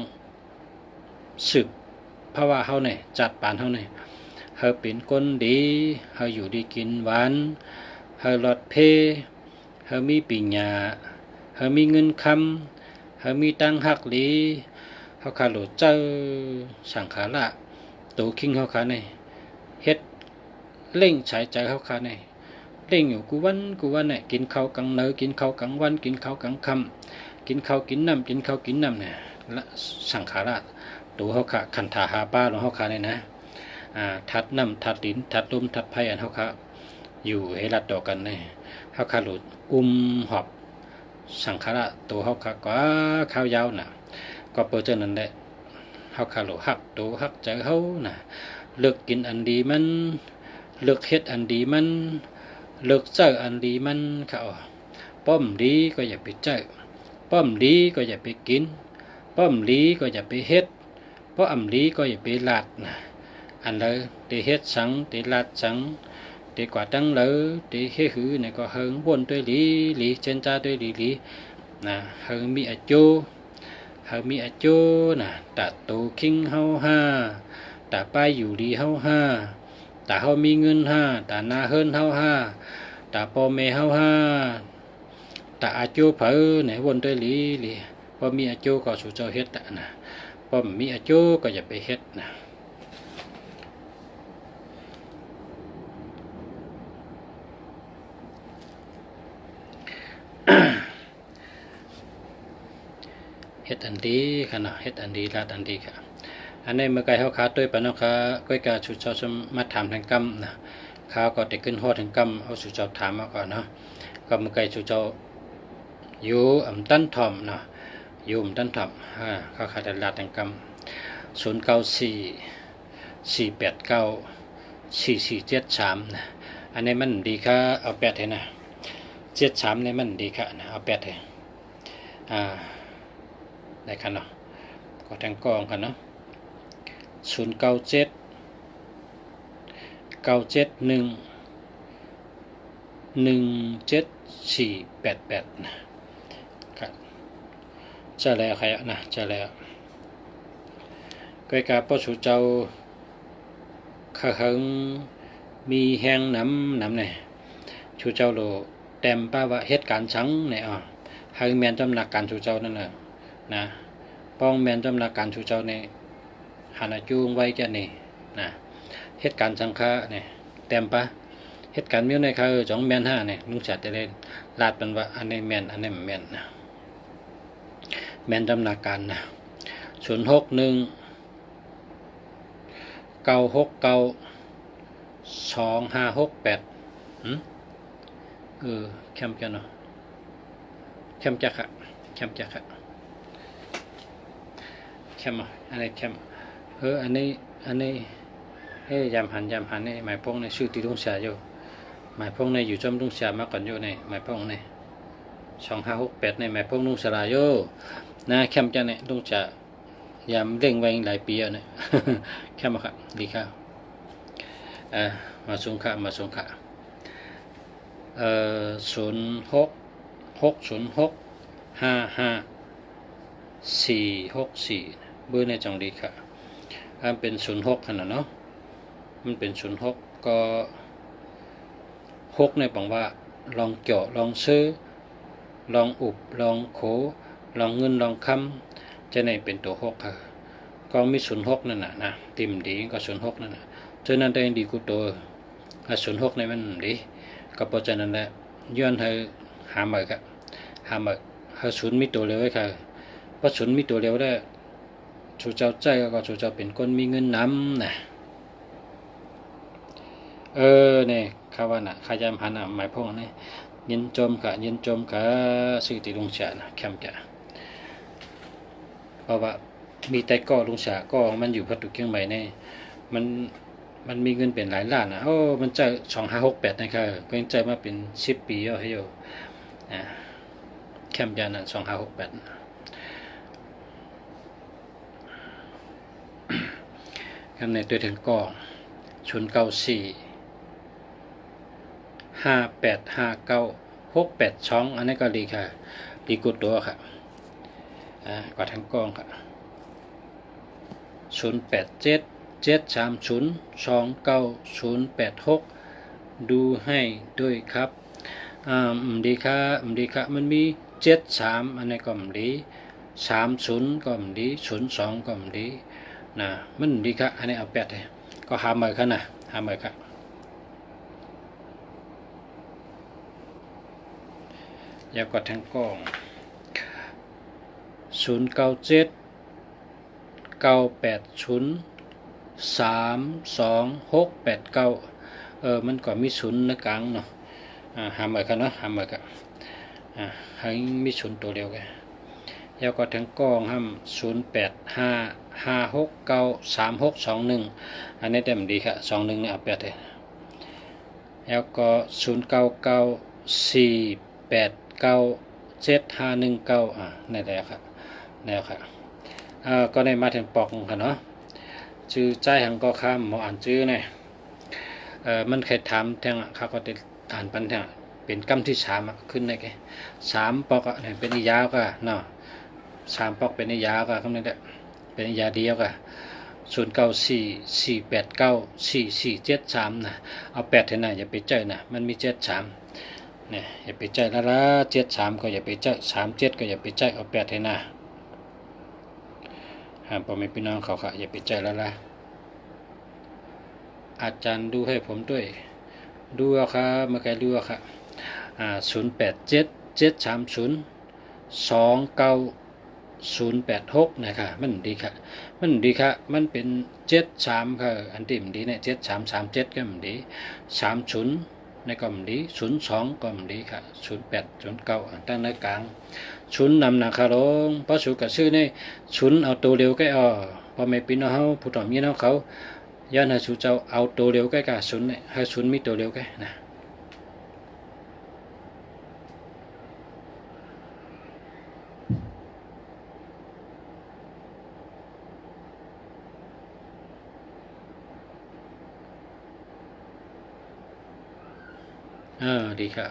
สืบเพราะว่าเขาเนี่ยจัดปานเขาเนี่ยเขาเป็นคนดีเขาอยู่ดีกินหวานเขาหลอดเพเขามีปัญญาเขามีเงินคำเขามีตังหักหลีเขาขาหลุดเจ้าสังขาระตัวคิงเขาขาเนี่ยเฮ็ดเล่งใช้ใจเขาขาเนี่ยเล่งอยู่กูวันเนี่ยกินข้าวกลางเนยกินข้าวกลางวันกินข้าวกลางค่ำกินข้าวกินน้ำเนี่ย สังขาราตัวเขาค่ะขันธาหาป้าของเขาค่ะเนี่ยนะทัดน้ำทัดดินทัดลมทัดไพ่อันเขาค่ะอยู่ให้รัดต่อกันเนี่ยเขาค่ะหลุดหอบสังขาราตัวเขาค่ะก็ข้าวยาวน่ะก็เปิดเจอนั่นแหละเขาค่ะหลุดหักตัวหักใจเขาน่ะเลือกกินอันดีมันเลือกเฮ็ดอันดีมันเลือกเจออันดีมันเขาป้อมดีก็อย่าไปเจอป้อมดีก็อย่าไปกินป้อมดีก็อย่าไปเฮ็ดเพราะอำดีก็อย่าไปลาดนะอันเลยตีเฮ็ดสังตีลาดสังตีกว่าตั้งเลยตีเฮ็ดหือเนี่ยก็เฮิงวนด้วยหลีเจนจ้าด้วยหลีนะเฮิงมีอาจูนะตาตูคิงเฮาห้าตาป้ายอยู่ดีเฮาห้าตาเฮามีเงินห้าตานาเฮินเฮาห้าตาพ่อแม่เฮาห้าตาอาจูเผอเนี่ยวนด้วยหลีพอมีอาจูก็สู่เจ้าเฮ็ดนะพอมีอาจูก็อย่าไปเฮ็ดนะเฮ็ดอันดีค่ะเนาะเฮ็ดอันดีลาดอันดีค่ะอันนี้เมื่อไกลเขาขาด้วยปะเนาะค่ะก้อยกาสู่เจ้าสมาถามทางกรรมนะข้าวก็ได้ขึ้นฮอดทางกรรมเอาสู่เจ้าถามมาก่อนเนาะก็เมื่อไกลสู่เจ้าอยู่ตั้นถ่อมเนาะอยู่ตั้นถ่อมข้าวขาดลาดทางกรรม0944894473นะอันนี้มันดีค่ะเอา8ให้นะ73นี่มันดีค่ะนะเอา8ให้ได้ค่ะเนาะก็ทางกองกันเนาะ0979711748นะครับจะแล้วใครนะจะแล้วก้อยกาป้อสู่เจ้าข้าเฮิงมีแห้งน้ำเนี่ยสู่เจ้าโลเต็มป้าว่าเหตุการณ์ชังเนี่ยเฮิงแมนจำหนักการสู่เจ้านั่นแหละนะป้องแมนจำหนักการสู่เจ้าเนี่ยหันจูงไว้แค่นี้นะเหตุการณ์สังฆะเนี่ยเต็มปะเหตุการณ์มิ้วในเขาจ้องแมน5เนี่ยลุงจัดได้เลยลาดเป็นว่าอันนี้แมนอันนี้แมนนะแมนจำหนักการนะ06196925568เข้มจังเนาะเข้มจักค่ะเข้มอันนี้เข้มอันนี้ยำหันนี่หมายพงในชื่อที่ลุงเสียอยู่หมายพงในอยู่จอมลุงเสียมาก่อนอยู่ในหมายพงใน2568ในหมายพงลุงเสียอยู่นะเข้มจังเนี่ยลุงจะยำเร่งไว้หลายปีแล้วเนี่ยเข้มครับดีครับมาส่งค่ะ066065544เบอร์ในจังดีค่ะมันเป็น06ขนาดเนาะมันเป็น06ก็6ในปังว่าลองเจาะลองซื้อลองอุบลองโขลองเงินลองคำจะในเป็นตัว6ค่ะก็มี06นั่นนะติ่มดีก็06นั่นนะเจอนั้นได้ดีกูตัว06ในมันดีก็เพราะฉะนั้นแหละย้อนให้หามาครับหามาให้ศูนย์มีตัวเร็วไว้ค่ะเพราะศูนย์มีตัวเร็วได้ชูเจ้าใจก็ชูเจ้าเป็นคนมีเงินน้ำนะเนี่ยข้าว่าน่ะขายามหันหมายพ้องนี่ยินจมกะสื่อติลุงฉานะแคมจะเพราะว่ามีแต่ก่อลุงฉาก็มันอยู่พัดตุเกียงใหม่เนี่ยมันมีเงินเป็นหลายล้านนะมันใจ2568นะครับก็ยังใจมาเป็น10 ปีแล้วให้อยู่แคมยานะ2568คำในตัวถึงกอง094585968อันนี้ก็ดีค่ะดีกุดตัวค่ะกว่าทั้งกองค่ะ0877302986ดูให้ด้วยครับดีค่ะมันมี73อันนี้ก็ดี30ก็ดี02ก็ดีนะมันดีค่ะอันนี้เอา8เลยก็หาใหม่ค่ะนะหาใหม่ค่ะยาวกว่าทั้งกอง097 9803269มันก็มีศูนย์ในกลางเนาะหามไว้กันเนาะหามไว้กันให้มีศูนย์ตัวเดียวกันแล้วก็ทั้งกองห้าม0855693621อันนี้เต็มดีค่ะ21เนี่ยเอา8เลยแล้วก็0994897519นี่แหละครับแล้วครับก็ได้มาถึงปอกกันเนาะชื่อใจหังก็ข้ามหมออ่านชื่อเนี่ยมันเคยถามแทงเขาก็ได้อ่านปันแทงเป็นกำที่3ขึ้นได้แค่3ปอกเนี่ยเป็นนิยาวก็เนาะ3ปอกเป็นนิยาวก็คำนี้แหละเป็นนิยาเดียวก็0944894473นะเอา8เท่านั้นอย่าไปเจอนะมันมี73เนี่ยอย่าไปเจอละ73ก็อย่าไปเจอ37ก็อย่าไปเจอเอา8เท่านั้นพ่อแม่พี่น้องเขาค่ะอย่าไปเจอละอาจารย์ดูให้ผมด้วยดูเอาครับเมื่อกี้ดูเอาครับ0877302986นะคะมันดีค่ะมันดีค่ะมันเป็น73ค่ะอันที่มันดีเนี่ย7337ก็มันดี30ในก็มันดี02ก็มันดีค่ะ0809ตั้งในกลาง0นำนะคะลงเพราะสูกับชื่อนี่0เอาตัวเร็วก็พอไม่ปีนเอาผู้ต่อมีน้องเขาย้อนให้สูเจ้าเอาตัวเร็วก็กับ0เนี่ยให้0มีตัวเร็วก็นะดีค่ะ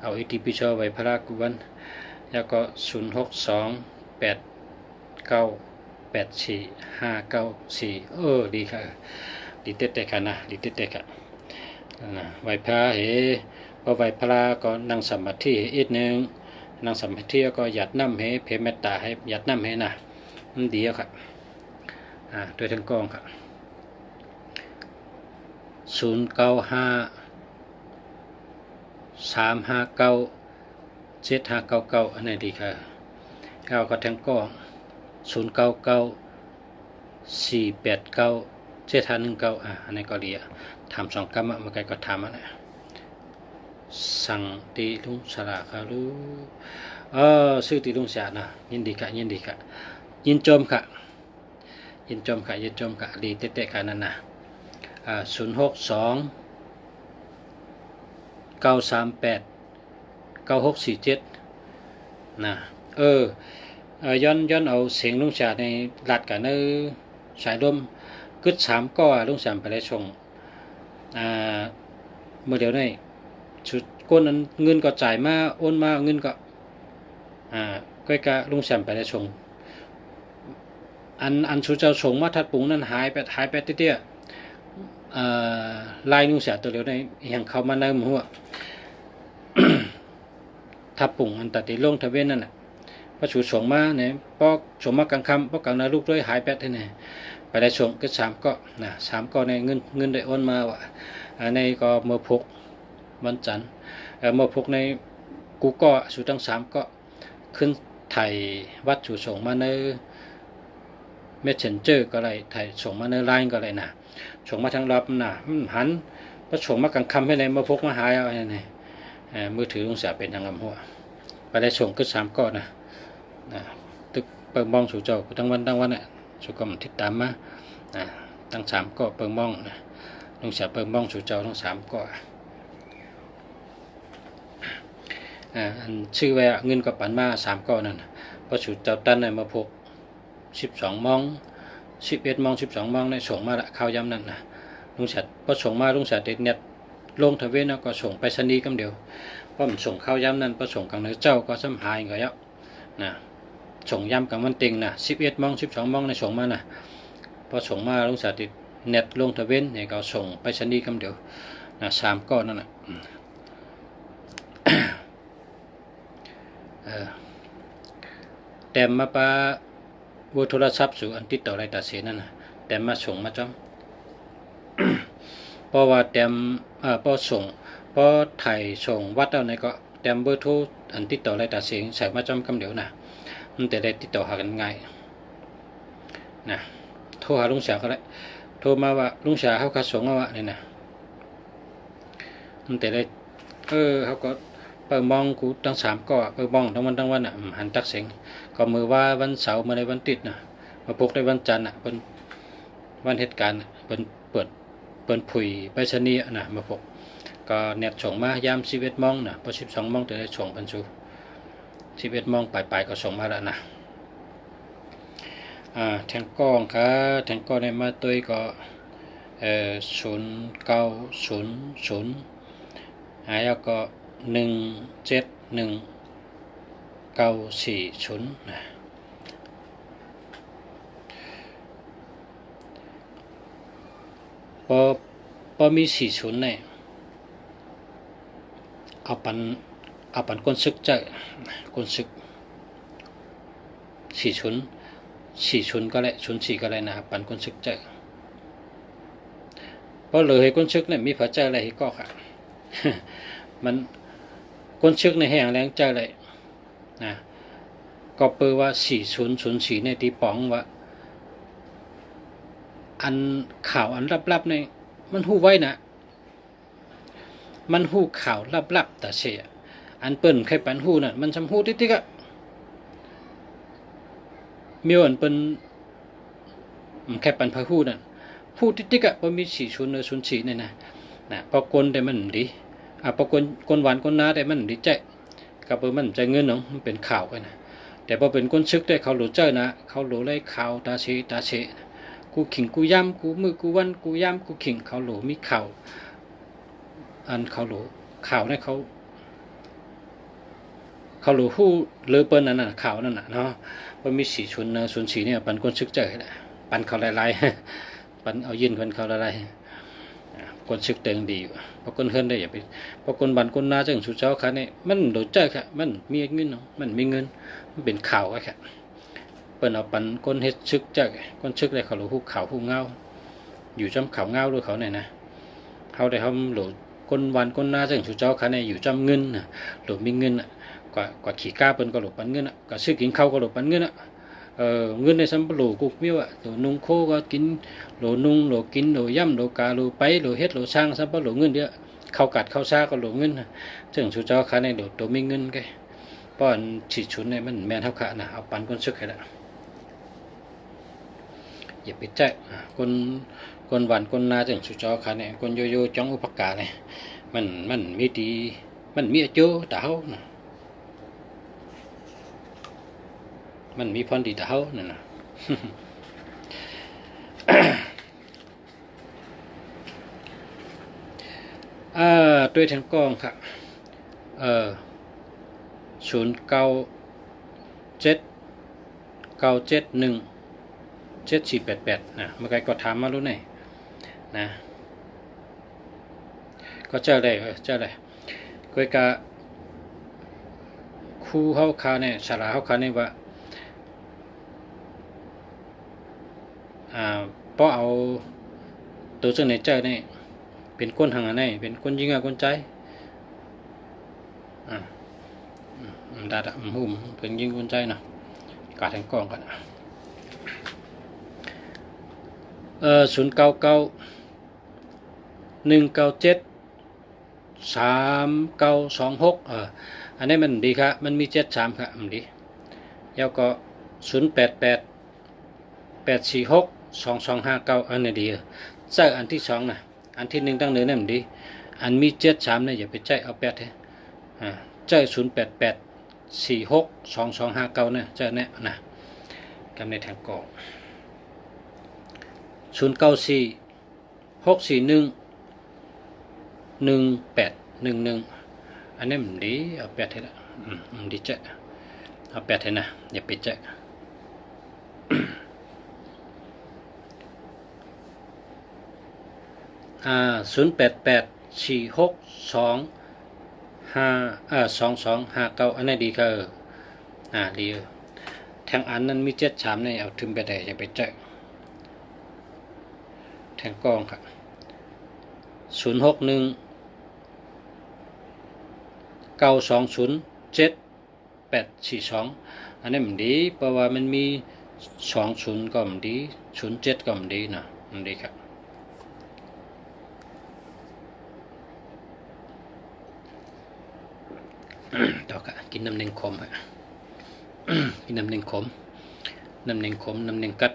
เอาอิติปิโสไว้พระกุวันแล้วก็0628984594ดีค่ะดีเต็ดๆค่ะนะดีเต็ดๆค่ะไหว้พระพอไหว้พระก็นั่งสมาธิอีกนึงนั่งสมาธิก็หยัดน้ำเพเมตตาให้หยัดน้ำนะมันดีค่ะโดยทั้งกองค่ะ0953597599อันนี้ดีค่ะแล้วก็ทั้งกอง0994897519อันนี้ก็ดีทำ2 กรรมเมื่อกี้ก็ทำนะสั่งตีลุงสระค่ะรู้ซื้อตีลุงสระนะยินดีค่ะยินจมค่ะดีเตะๆกันนั่นนะ062-938-9647นะย้อนเอาเสียงลุงสระในหลัดกันสายลมกึด3ก็ลุงสระไปได้ส่งเมื่อเดี๋ยวนี้ชุดก้นนั้นเงินก็จ่ายมาโอนมาเงินก็ก้อยกะลุงแซมไปได้ส่งอันชุดเจ้าส่งมาทัดปุงนั้นหายไปเตี้ยลายลุงแซมตัวเดียวได้ยังเข้ามาในหัวทับปุงอันตัดที่ลงทะเวนนั่นน่ะพอชุดส่งมาเนี่ยปอกส่งมากลางค่ำปอกกลางนาลูกด้วยหายไปที่ไหนไปได้ส่งก็3ก็นะ3ก็ในเงินได้โอนมาว่ะในก็เมื่อพกวันจันทร์เมื่อพกในกูก็สูทั้ง3ก็ขึ้นไทยวัดสูส่งมาในเมสเซนเจอร์ก็อะไรไทยส่งมาในไลน์ก็อะไรนะส่งมาทางรับนะหันพอส่งมากลางค่ำให้ในเมื่อพกมาหายเอาไงมือถือลุงเสียเป็นทางลำหัวไปได้ส่งก็3ก็นะตึกเปิงมองสูเจ้าทั้งวันเนี่ยสุกมติดตามมาตั้ง3ก็เปิงมองลุงเสียเปิงมองสูเจ้าทั้ง3ก็อันชื่อว่าเงินกับปันมา3ก้อนนั่นพอสูเจ้าตันมาพก12 มอง11 มอง12 มองในส่งมาละข้าวยำนั่นนะลุงเสียพอส่งมาลุงเสียเด็ดเน็ตลงทะเวนก็ส่งไปสนีกำเดียวพอผมส่งข้าวยำนั่นพอส่งกลางเนื้อเจ้าก็ซ้ำหายก็เยอะนะส่งยำกลางวันติงนะ11 มอง12 มองในส่งมานะพอส่งมาลุงเสียติดเน็ตลงทะเวนเนี่ยก็ส่งไปสนีกำเดียวนะ3ก้อนนั่นนะแต่มาปะวัตถุทรัพย์สู่อันติดต่อไรตัดเสียนั่นนะแต่มาส่งมาจ้อง เพราะว่าแต่พอส่งพอไทยส่งวัดเอาในก็แต่เบอร์โทรอันติดต่อไรตัดเสียงใส่มาจ้องคำเดียวนะมันแต่ได้ติดต่อหากันง่าย นะโทรหาลุงเสียก็ได้โทรมาว่าลุงเสียเขาขาส่งว่าเนี่ยนะมันแต่ได้เขาก็เปิดมองกูตั้ง3ก็เปิดมองทั้งวันอ่ะหันตักเสียงก็มือว่าวันเสาร์มาในวันติดนะมาพกในวันจันทร์อ่ะเป็นวันเหตุการณ์เป็นเปิดผุยไปชนีนะมาพกก็เน็ตส่งมายาม11 โมงนะพอ12 โมงแต่ได้ส่งบรรจุ11 โมงปลายก็ส่งมาแล้วนะแทงกล้องครับแทงกล้องในมาตัวก็0900แล้วก็171940นะพอมี40เนี่ยเอาปันก้นซึกใจก้นซึก40ก็ได้04ก็ได้นะปันก้นซึกใจเพราะเลยก้นซึกเนี่ยมีผัวใจอะไรก็ค่ะ มันก้นซึกในแห่งแรงใจเลยนะก็เปิดว่า4004ในตีป๋องว่าอันข่าวอันลับๆเนี่ยมันหู้ไว้นะมันหู้ข่าวลับๆแต่เสียอันเปิ้นใครปันหู้น่ะมันจำหู้ติ๊กๆอะมีอันเปิ้นแค่ปันพะหู้น่ะหู้ติ๊กๆอะบ่มี4004เนี่ยนะพอคนได้มันดีพอคนหวานคนน้าได้มันดีใจก็เปิ้นมันใจเงินเนาะมันเป็นข่าวกันนะแต่พอเป็นคนซึกได้เขาหลูเจ้านะเขาหลูเลยข่าวตาเชกูขิงกูย่ำกูมือกูวันกูย่ำกูขิงเขาหลูมีข่าวอันเขาหลูข่าวเนี่ยเขาหลูหู้เลือเปิ้นนั่นน่ะข่าวนั่นน่ะเนาะว่ามี4004เนี่ยปันคนซึกเจอแหละปันเขาหลายๆปันเอายินคนเขาหลายๆคนซึกเติงดีอยู่เพราะคนเฮิรนได้อย่าไปเพราะคนบันคนนาจังสุเจ้าค่ะนี่มันโดดเจอค่ะมันมีเงินเนาะมันมีเงินมันเป็นข่าวค่ะเปิ้นเอาปันคนเฮ็ดซึกเจอคนซึกได้เขาหลูหู้ข่าวหู้เงาอยู่จำข่าวเงาด้วยเขาเนี่ยนะเขาได้ทำหลูคนวันคนนาจังสุเจ้าค่ะนี่อยู่จำเงินน่ะหลูมีเงินน่ะกว่าขี่ก้าเปิ้นก็หลบปันเงินอ่ะก็ซื้อกินข้าวก็หลบปันเงินอ่ะเงินในสัมปโหลกุกมิ้วอ่ะโหลนุ่งโคก็กินโหลนุ่งโหลกินโหลย่ำโหลกาโหลไปโหลเฮ็ดโหลสร้างสัมปโหลเงินเยอะข้าวกัดข้าวซาก็โหลเงินซึ่งสุเจ้าค่ะในโหลตัวมีเงินแกป้อนฉีดชุนในมันแม่นเท่าค่ะนะเอาปันคนซึกให้ละอย่าไปใจคนหวานคนนาจังสุเจ้าค่ะเนี่ยคนโยโย่จ้องอุปการเนี่ยมันมีดีมันมีโจตาเฮานะมันมีพรดีตาเฮานั่นนะ ด้วยทางกล้องค่ะ0979717488นะเมื่อไงก็ถามมารู้ไหนนะก็เจอเลยก็กะครูเฮาคาเนี่ยสาระเฮาคาเนี่ยว่าเพราะเอาตัวซึ่งในใจนี่เป็นคนห่างอันไหนเป็นคนยิงคนใจดาดหุ่มเป็นยิงคนใจเนาะกาดแทงกล้องกัน0991973926อันนี้มันดีครับมันมี73ครับมันดีแล้วก็0888462259อันนี้ดีใส่อันที่2นะอันที่1ตั้งเนื้อเนี่ยมันดีอันมี73เนี่ยอย่าไปใจเอา8ใจ0884622259เนี่ยใจเนี่ยนะกำในแทงกอง0946411811อันนี้มันดีเอา8ให้ละมันดีใจเอา8ให้นะอย่าไปใจ0884622259อันนี้ดีค่ะดีแทงอันนั้นมี73เนี่ยเอาถึงไปได้อย่าไปใจแทงกองครับ0619207842อันนี้มันดีเพราะว่ามันมี 20ก็มันดี07ก็มันดีนะมันดีครับต่อค่ะกินน้ำเน่งขมฮะกินน้ำเน่งขมน้ำเน่งขมน้ำเน่งกัด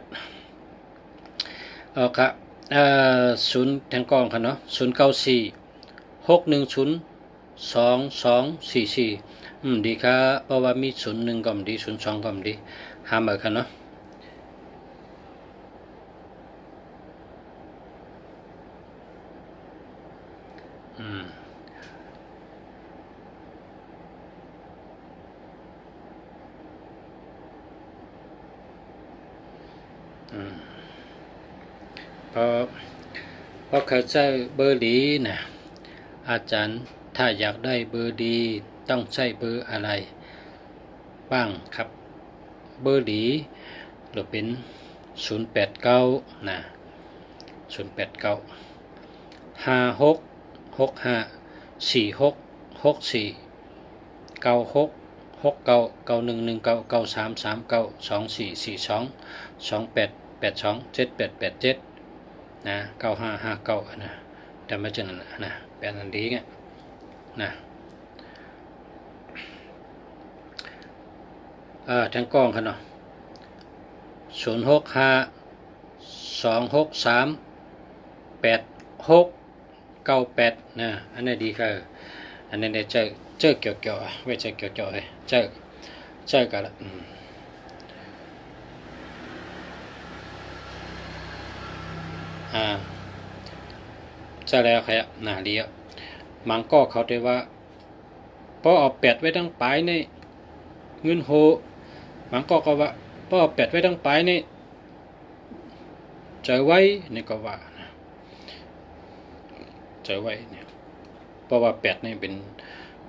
ครับศูนย์แทงกองค่ะเนาะ0946102244ดีครับเพราะว่ามี01ก็มันดี02ก็มันดีห้ามค่ะเนาะเพราะเขาใช้เบอร์ดีนะอาจารย์ถ้าอยากได้เบอร์ดีต้องใช้เบอร์อะไรบ้างครับเบอร์ดีหรือเป็น089นะ089 5665466496 96919339244228827827นะ9559นะแต่ไม่ใช่นั่นนะแปดอันดีไงนะทั้งกล้องค่ะเนาะ0652638698นะอันนี้ดีค่ะอันนี้ได้เจอเกี่ยวไว้เจอเกี่ยวเลยเจอกันละเจอแล้วครับน่าดีอ่ะมังก็เขาได้ว่าพอเอา8ไว้ทั้งปลายในเงินโหมังก็ว่าพอเอา8ไว้ทั้งปลายในเจอไว้นี่ก็ว่าเจอไว้เนี่ยเพราะว่า8นี่เป็น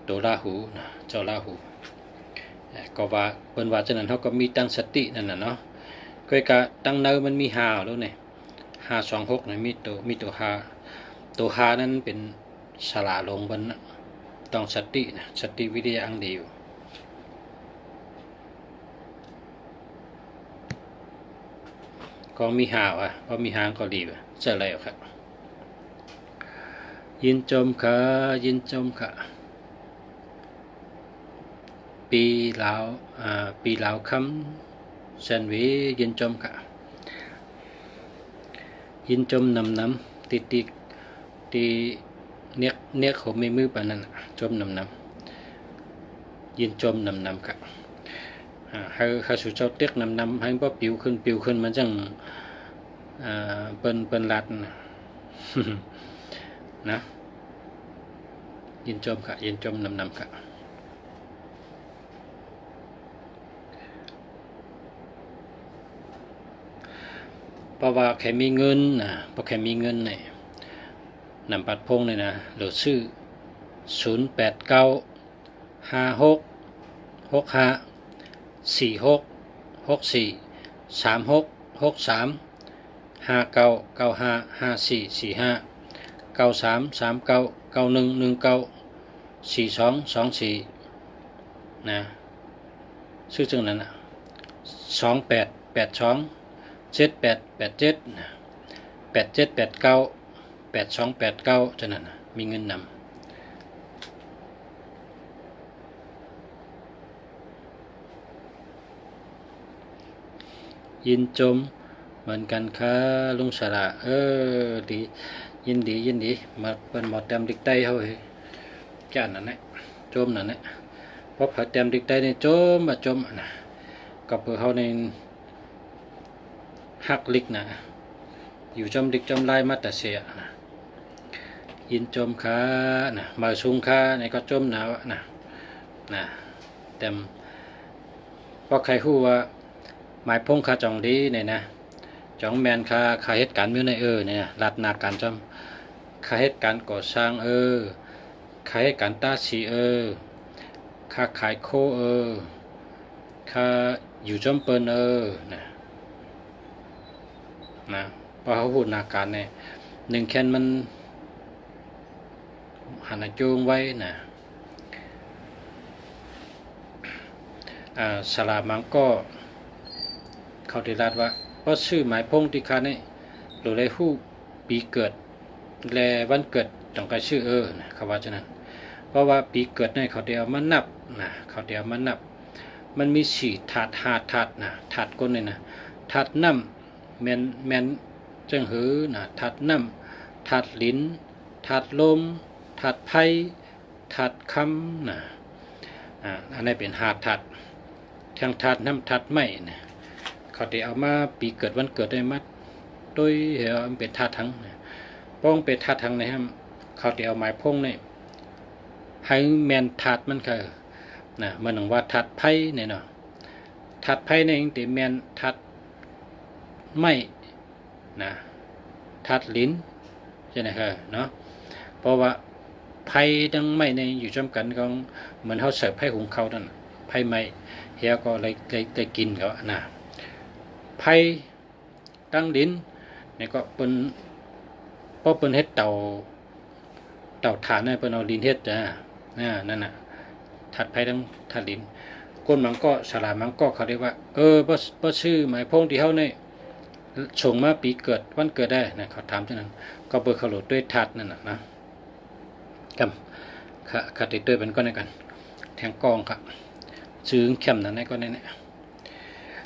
ตัวราหูนะเจ้าราหูก็ว่าเปิ้นว่าฉะนั้นเขาก็มีตั้งสตินั่นน่ะเนาะก็กะตั้งเนอมันมีหาแล้วเนี่ย526นี่มีตัวหานั้นเป็นสลาลงบนต้องสตินะสติวิทยาอังดีอยู่ก็มีหาวพอมีหางก็ดีเจอแล้วครับยินจมค่ะปีลาวคำแซนวียินจมค่ะยินจมน้ำติเนียกเขาไม่มือปานนั้นจมน้ำยินจมน้ำค่ะให้สุเจ้าเตียกน้ำให้บ่ปิวขึ้นมันจังเปิ้นลัดนะยินจมค่ะยินจมน้ำค่ะเพราะว่าแค่มีเงินนะเพราะแค่มีเงินเนี่ยนำบัตรพงเลยนะหรือชื่อ089654366359554459933991194224นะชื่อจังนั้นนะ2882788787898289จังนั้นมีเงินนำยินจมเหมือนกันค่ะลุงสระดียินดีมาเป็นหมดเต็มดิกได้เฮ้ยแค่นั้นแหละจมนั่นแหละเพราะผัดเต็มดิกได้ในจมนะกับเพื่อเขาในหักลิกนะอยู่จมดิกจมลายมาแต่เสียนะยินจมค่ะนะมาซุงค่ะในก็จมหนาวนะเต็มเพราะใครฮู้ว่าหมายพงคาจองดีเนี่ยนะจองแมนคาเหตุการณ์มิวในเนี่ยรัดนาการจำคาเหตุการณ์ก่อสร้างคาเหตุการณ์ตาสีคาขายโคคาอยู่จมเปิ้นนะเพราะเขาพูดนาการเนี่ย1แคนมันหันจูงไว้นะสลามังก็ เขาได้รัดว่าเพราะชื่อหมายพงที่คานี่หรือเลยผู้ปีเกิดและวันเกิดต้องการชื่อนะเขาว่าฉะนั้นเพราะว่าปีเกิดนี่เขาเดียวมานับนะเขาเดียวมานับมันมี4ถาด5ถาดนะถาดก้นนี่นะถาดน้ำแมนจังหือนะถาดน้ำถาดลิ้นถาดลมถาดไผ่ถาดคำนะอันนี้เป็นถาดทั้งถาดน้ำถาดไม้นะเขาได้เอามาปีเกิดวันเกิดได้มาโดยเห็นเป็นถาดทั้งป้องเป็นถาดทั้งนะครับเขาได้เอาไม้พงนี่ให้แมนถาดมันคือนะมันหนังว่าถาดไผ่เนี่ยเนาะถาดไผ่เนี่ยยังแต่แมนถาดไม้นะถาดลิ้นใช่ไหมครับเนาะเพราะว่าไผ่ดังไม้ในอยู่จำกันก็เหมือนเขาเสิร์ฟไผ่หุงข้าวนั่นไผ่ไม้เฮียก็เลยกินก็นะไผ่ดังลิ้นเนี่ยก็เป็นเพราะเป็นเฮ็ดเต่าถ่านเนี่ยเป็นเอาลิ้นเฮ็ดนั่นน่ะถัดไผ่ดังถัดลิ้นก้นมันก็สลามันก็เขาเรียกว่าบ่ชื่อหมายพงที่เขาเนี่ยส่งมาปีเกิดวันเกิดได้นะเขาถามเท่านั้นก็เปิดเขาโหลดด้วยถัดนั่นนะกับขัดติดด้วยเป็นก้อนในกันแทงกองครับซื้อเข้มนั่นในก้อนในเนี่ย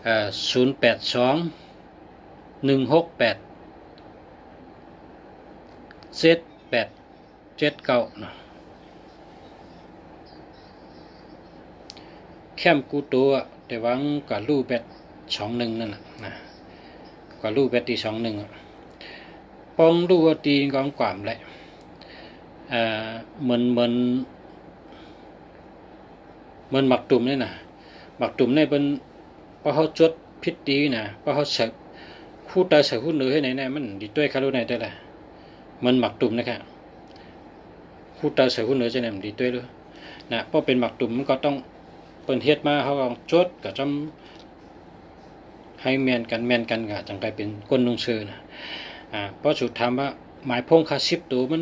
082168เซต879เนาะเข้มกูตัวแต่วังกับลูกแบต21นั่นนะกับลูกแบตที่21ปองลูกตีกองกว่ามเลยเหมือนหมักตุ่มนี่นะหมักตุ่มนี่เป็นพอเขาจดพิษดีนะพอเขาเสิร์ฟคู่ตาเสิร์ฟคู่เนื้อให้ไหนเนี่ยมันดีด้วยคาร์โบไฮเดรตเลยมันหมักตุ่มนะครับคู่ตาเสิร์ฟคู่เนื้อจะเนี่ยมันดีด้วยเลยนะเพราะเป็นหมักตุ่มมันก็ต้องเป็นเฮ็ดมาเขาก็จดก็จำให้แมนกันก็จังไปเป็นก้นนุ่งเชือนะเพราะสุดถามว่าหมายพงคา10 ตัวมัน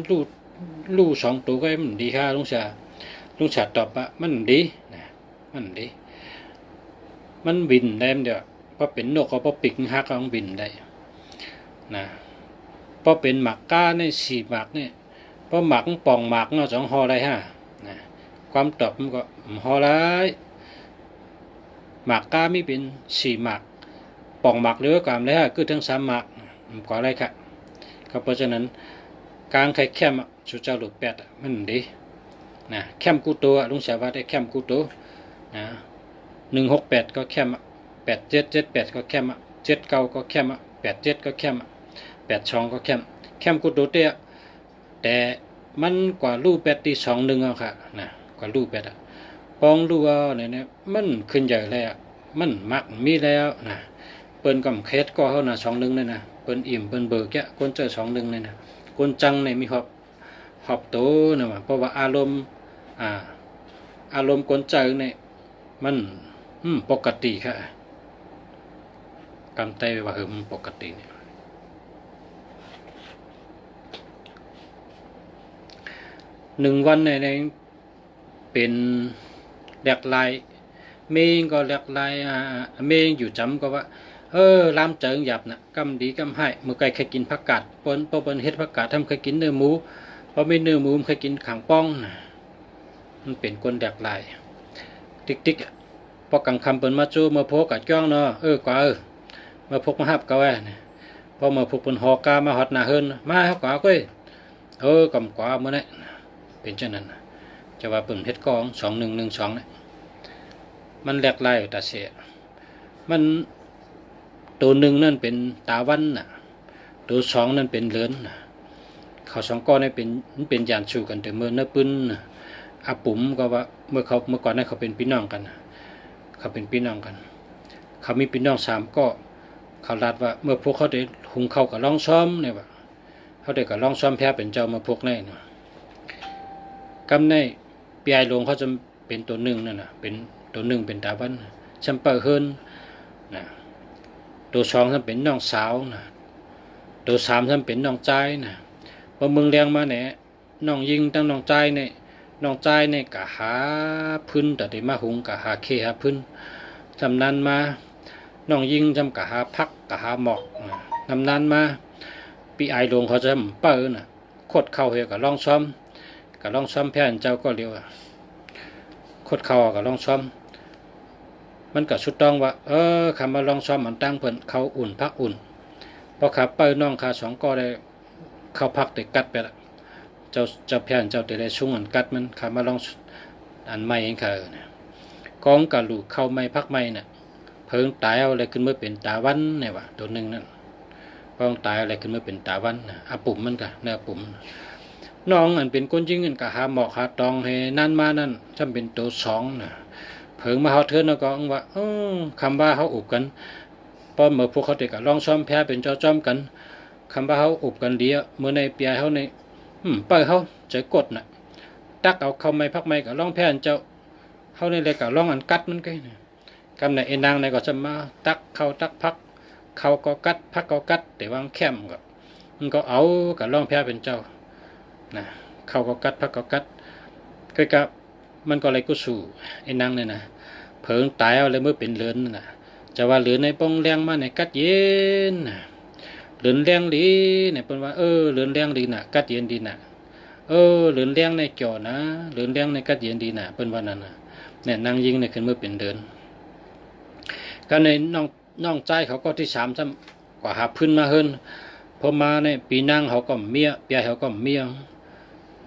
ลู่2 ตัวก็มันดีค่าลุงชาตอบว่ามันดีนะมันดีมันบินได้เดียวเพราะเป็นนกก็เพราะปีกหักก็บินได้นะเพราะเป็นหมักก้าใน4 หมักเนี่ยเพราะหมักป่องหมักเนาะ2 ห่อได้นะความตอบมันก็ห่อไรหมักก้าไม่เป็น4 หมักป่องหมักหรือกามได้คือทั้ง3 หมักก็อะไรครับก็เพราะฉะนั้นกลางไข่แคมสุเจ้าหลุด8มันดีนะแคมกูตัวลุงเสียว่าได้แคมกูตัวนะ168ก็แคม8778ก็แคม79ก็แคม87ก็แคม82ก็แคมกูตัวเตี้ยแต่มันกว่าลูก8ที่21เอาค่ะนะกว่าลูก8ปองลูกเนี่ยมันขึ้นใหญ่แล้วมันมักมีแล้วนะเปิ้นกำเคสก็เฮาน่ะ21เลยนะเปิ้นอิ่มเปิ้นเบิกแกะคนเจอ21เลยนะคนจังเนี่ยมีหอบโตนะว่าเพราะว่าอารมณ์คนเจอเนี่ยมันปกติค่ะกำไตว่ามันปกติเนี่ย1 วันในเป็นแหลกลายเมงก็แหลกลายเมงอยู่จำก็ว่าลามเจิงหยับนะกำดีกำให้เมื่อไก่เคยกินผักกาดปนเฮ็ดผักกาดทำเคยกินเนื้อหมูพอไม่เนื้อหมูเคยกินขังป้องนะมันเป็นคนแดกลายติ๊กพอกลางคำเปิ้นมาจูมาพกกับจ้องเนาะกว่ามาพกมาหับก็ว่าพอมาพกเป็นหอกามาหอดหน้าเฮินมาเฮากว่าก้อยกำกว่ามื้อนี้เป็นเช่นนั้นจะว่าเปิ้นเฮ็ดกอง2112เนี่ยมันแหลกลายตาเสียมันตัวหนึ่งนั่นเป็นตาวันน่ะตัว2นั่นเป็นเลินน่ะเขา2ก้อนนี่เป็นยานชูกันแต่เมื่อเนื้อปืนอาปุ๋มก็ว่าเมื่อก่อนนั้นเขาเป็นพี่น้องกันเขาเป็นพี่น้องกันเขามีพี่น้อง3ก็เขาลาดว่าเมื่อพวกเขาได้หุงข้าวกับล่องซ้อมเนี่ยว่าเขาได้กับล่องซ้อมแพ้เป็นเจ้ามาพวกนี่เนาะกำในปีไอหลวงเขาจะเป็นตัว1นั่นน่ะเป็นตัว1เป็นตาวันชัมเปอร์เฮินนะตัว2ท่านเป็นน้องสาวนะตัว3ท่านเป็นน้องใจนะพอเมืองเลี้ยงมาเนี่ยน้องยิงตั้งน้องใจเนี่ยกะหาพื้นแต่ได้มาหุงกะหาเคหาพื้นทำนั้นมา น้องยิงจำกะหาพักกะหาหมอกนำนานมาปีไอหลวงเขาจะเปิ้ลน่ะโคตรเข้าเฮียกับล่องซ้อมแผ่นเจ้าก็เรียวโคตรเข้ากับล่องซ้อมมันก็ชุดต้องว่าคำว่าล่องซ้อมมันตั้งเพิ่นเขาอุ่นพักอุ่นพอขับเปิ้ลน้องขาสองก็ได้เข้าพักติดกัดไปละเจ้าแผ่นเจ้าแต่ได้ชุ่งอันกัดมันคำว่าล่องอันใหม่เองค่ะกองกะลูกเข้าไม่พักไม่เนี่ยเพิ่งตายเอาอะไรขึ้นเมื่อเป็นตาวันเนี่ยว่ะตัวหนึ่งนั่นเพิ่งตายอะไรขึ้นเมื่อเป็นตาวันอาปุ่มมันกะเนื้อปุ่มน้องอันเป็นก้นจิ้งเงินกะหาหมอกหาตองให้นั่นมานั่นจำเป็นตัวสองนะเพิ่งมาเขาเทือนแล้วก็ว่าคำว่าเขาอุบกันพอเมื่อพวกเขาเด็กก็ลองซ้อมแพ้เป็นเจ้าจ้อมกันคำว่าเขาอุบกันเดียวเมื่อในเปียเขาในเปิดเขาใจกดน่ะตักเอาเข้าไม่พักไม่ก็ลองแพ้เจ้าเขาในเลยก็ลองอันกัดมันก็กำในเอ็นางในก็จะมาตักเข้าตักพักเข้าก็กัดพักก็กัดแต่วางแคมก็มันก็เอากับลองแพ้เป็นเจ้านะเข้าก็กัดพักก็กัดก็กับมันก็เลยกุสู่เอ็นางเนี่ยนะเผิงตายเอาเลยเมื่อเป็นเลือนน่ะจะว่าเหลือในป้องแรงมาในกัดเย็นเหลือนแรงดีเนี่ยเป็นว่าเหลือนแรงดีน่ะกัดเย็นดีน่ะเหลือนแรงในจ่อนะเหลือนแรงในกัดเย็นดีน่ะเป็นว่านั่นน่ะเนี่ยนางยิงเนี่ยขึ้นเมื่อเป็นเดือนก็ในน้องใจเขาก็ที่3ซ้ำกว่าหาพื้นมาเฮิรนพอมาเนี่ยปีนางเขาก็เมียปีเขาก็เมีย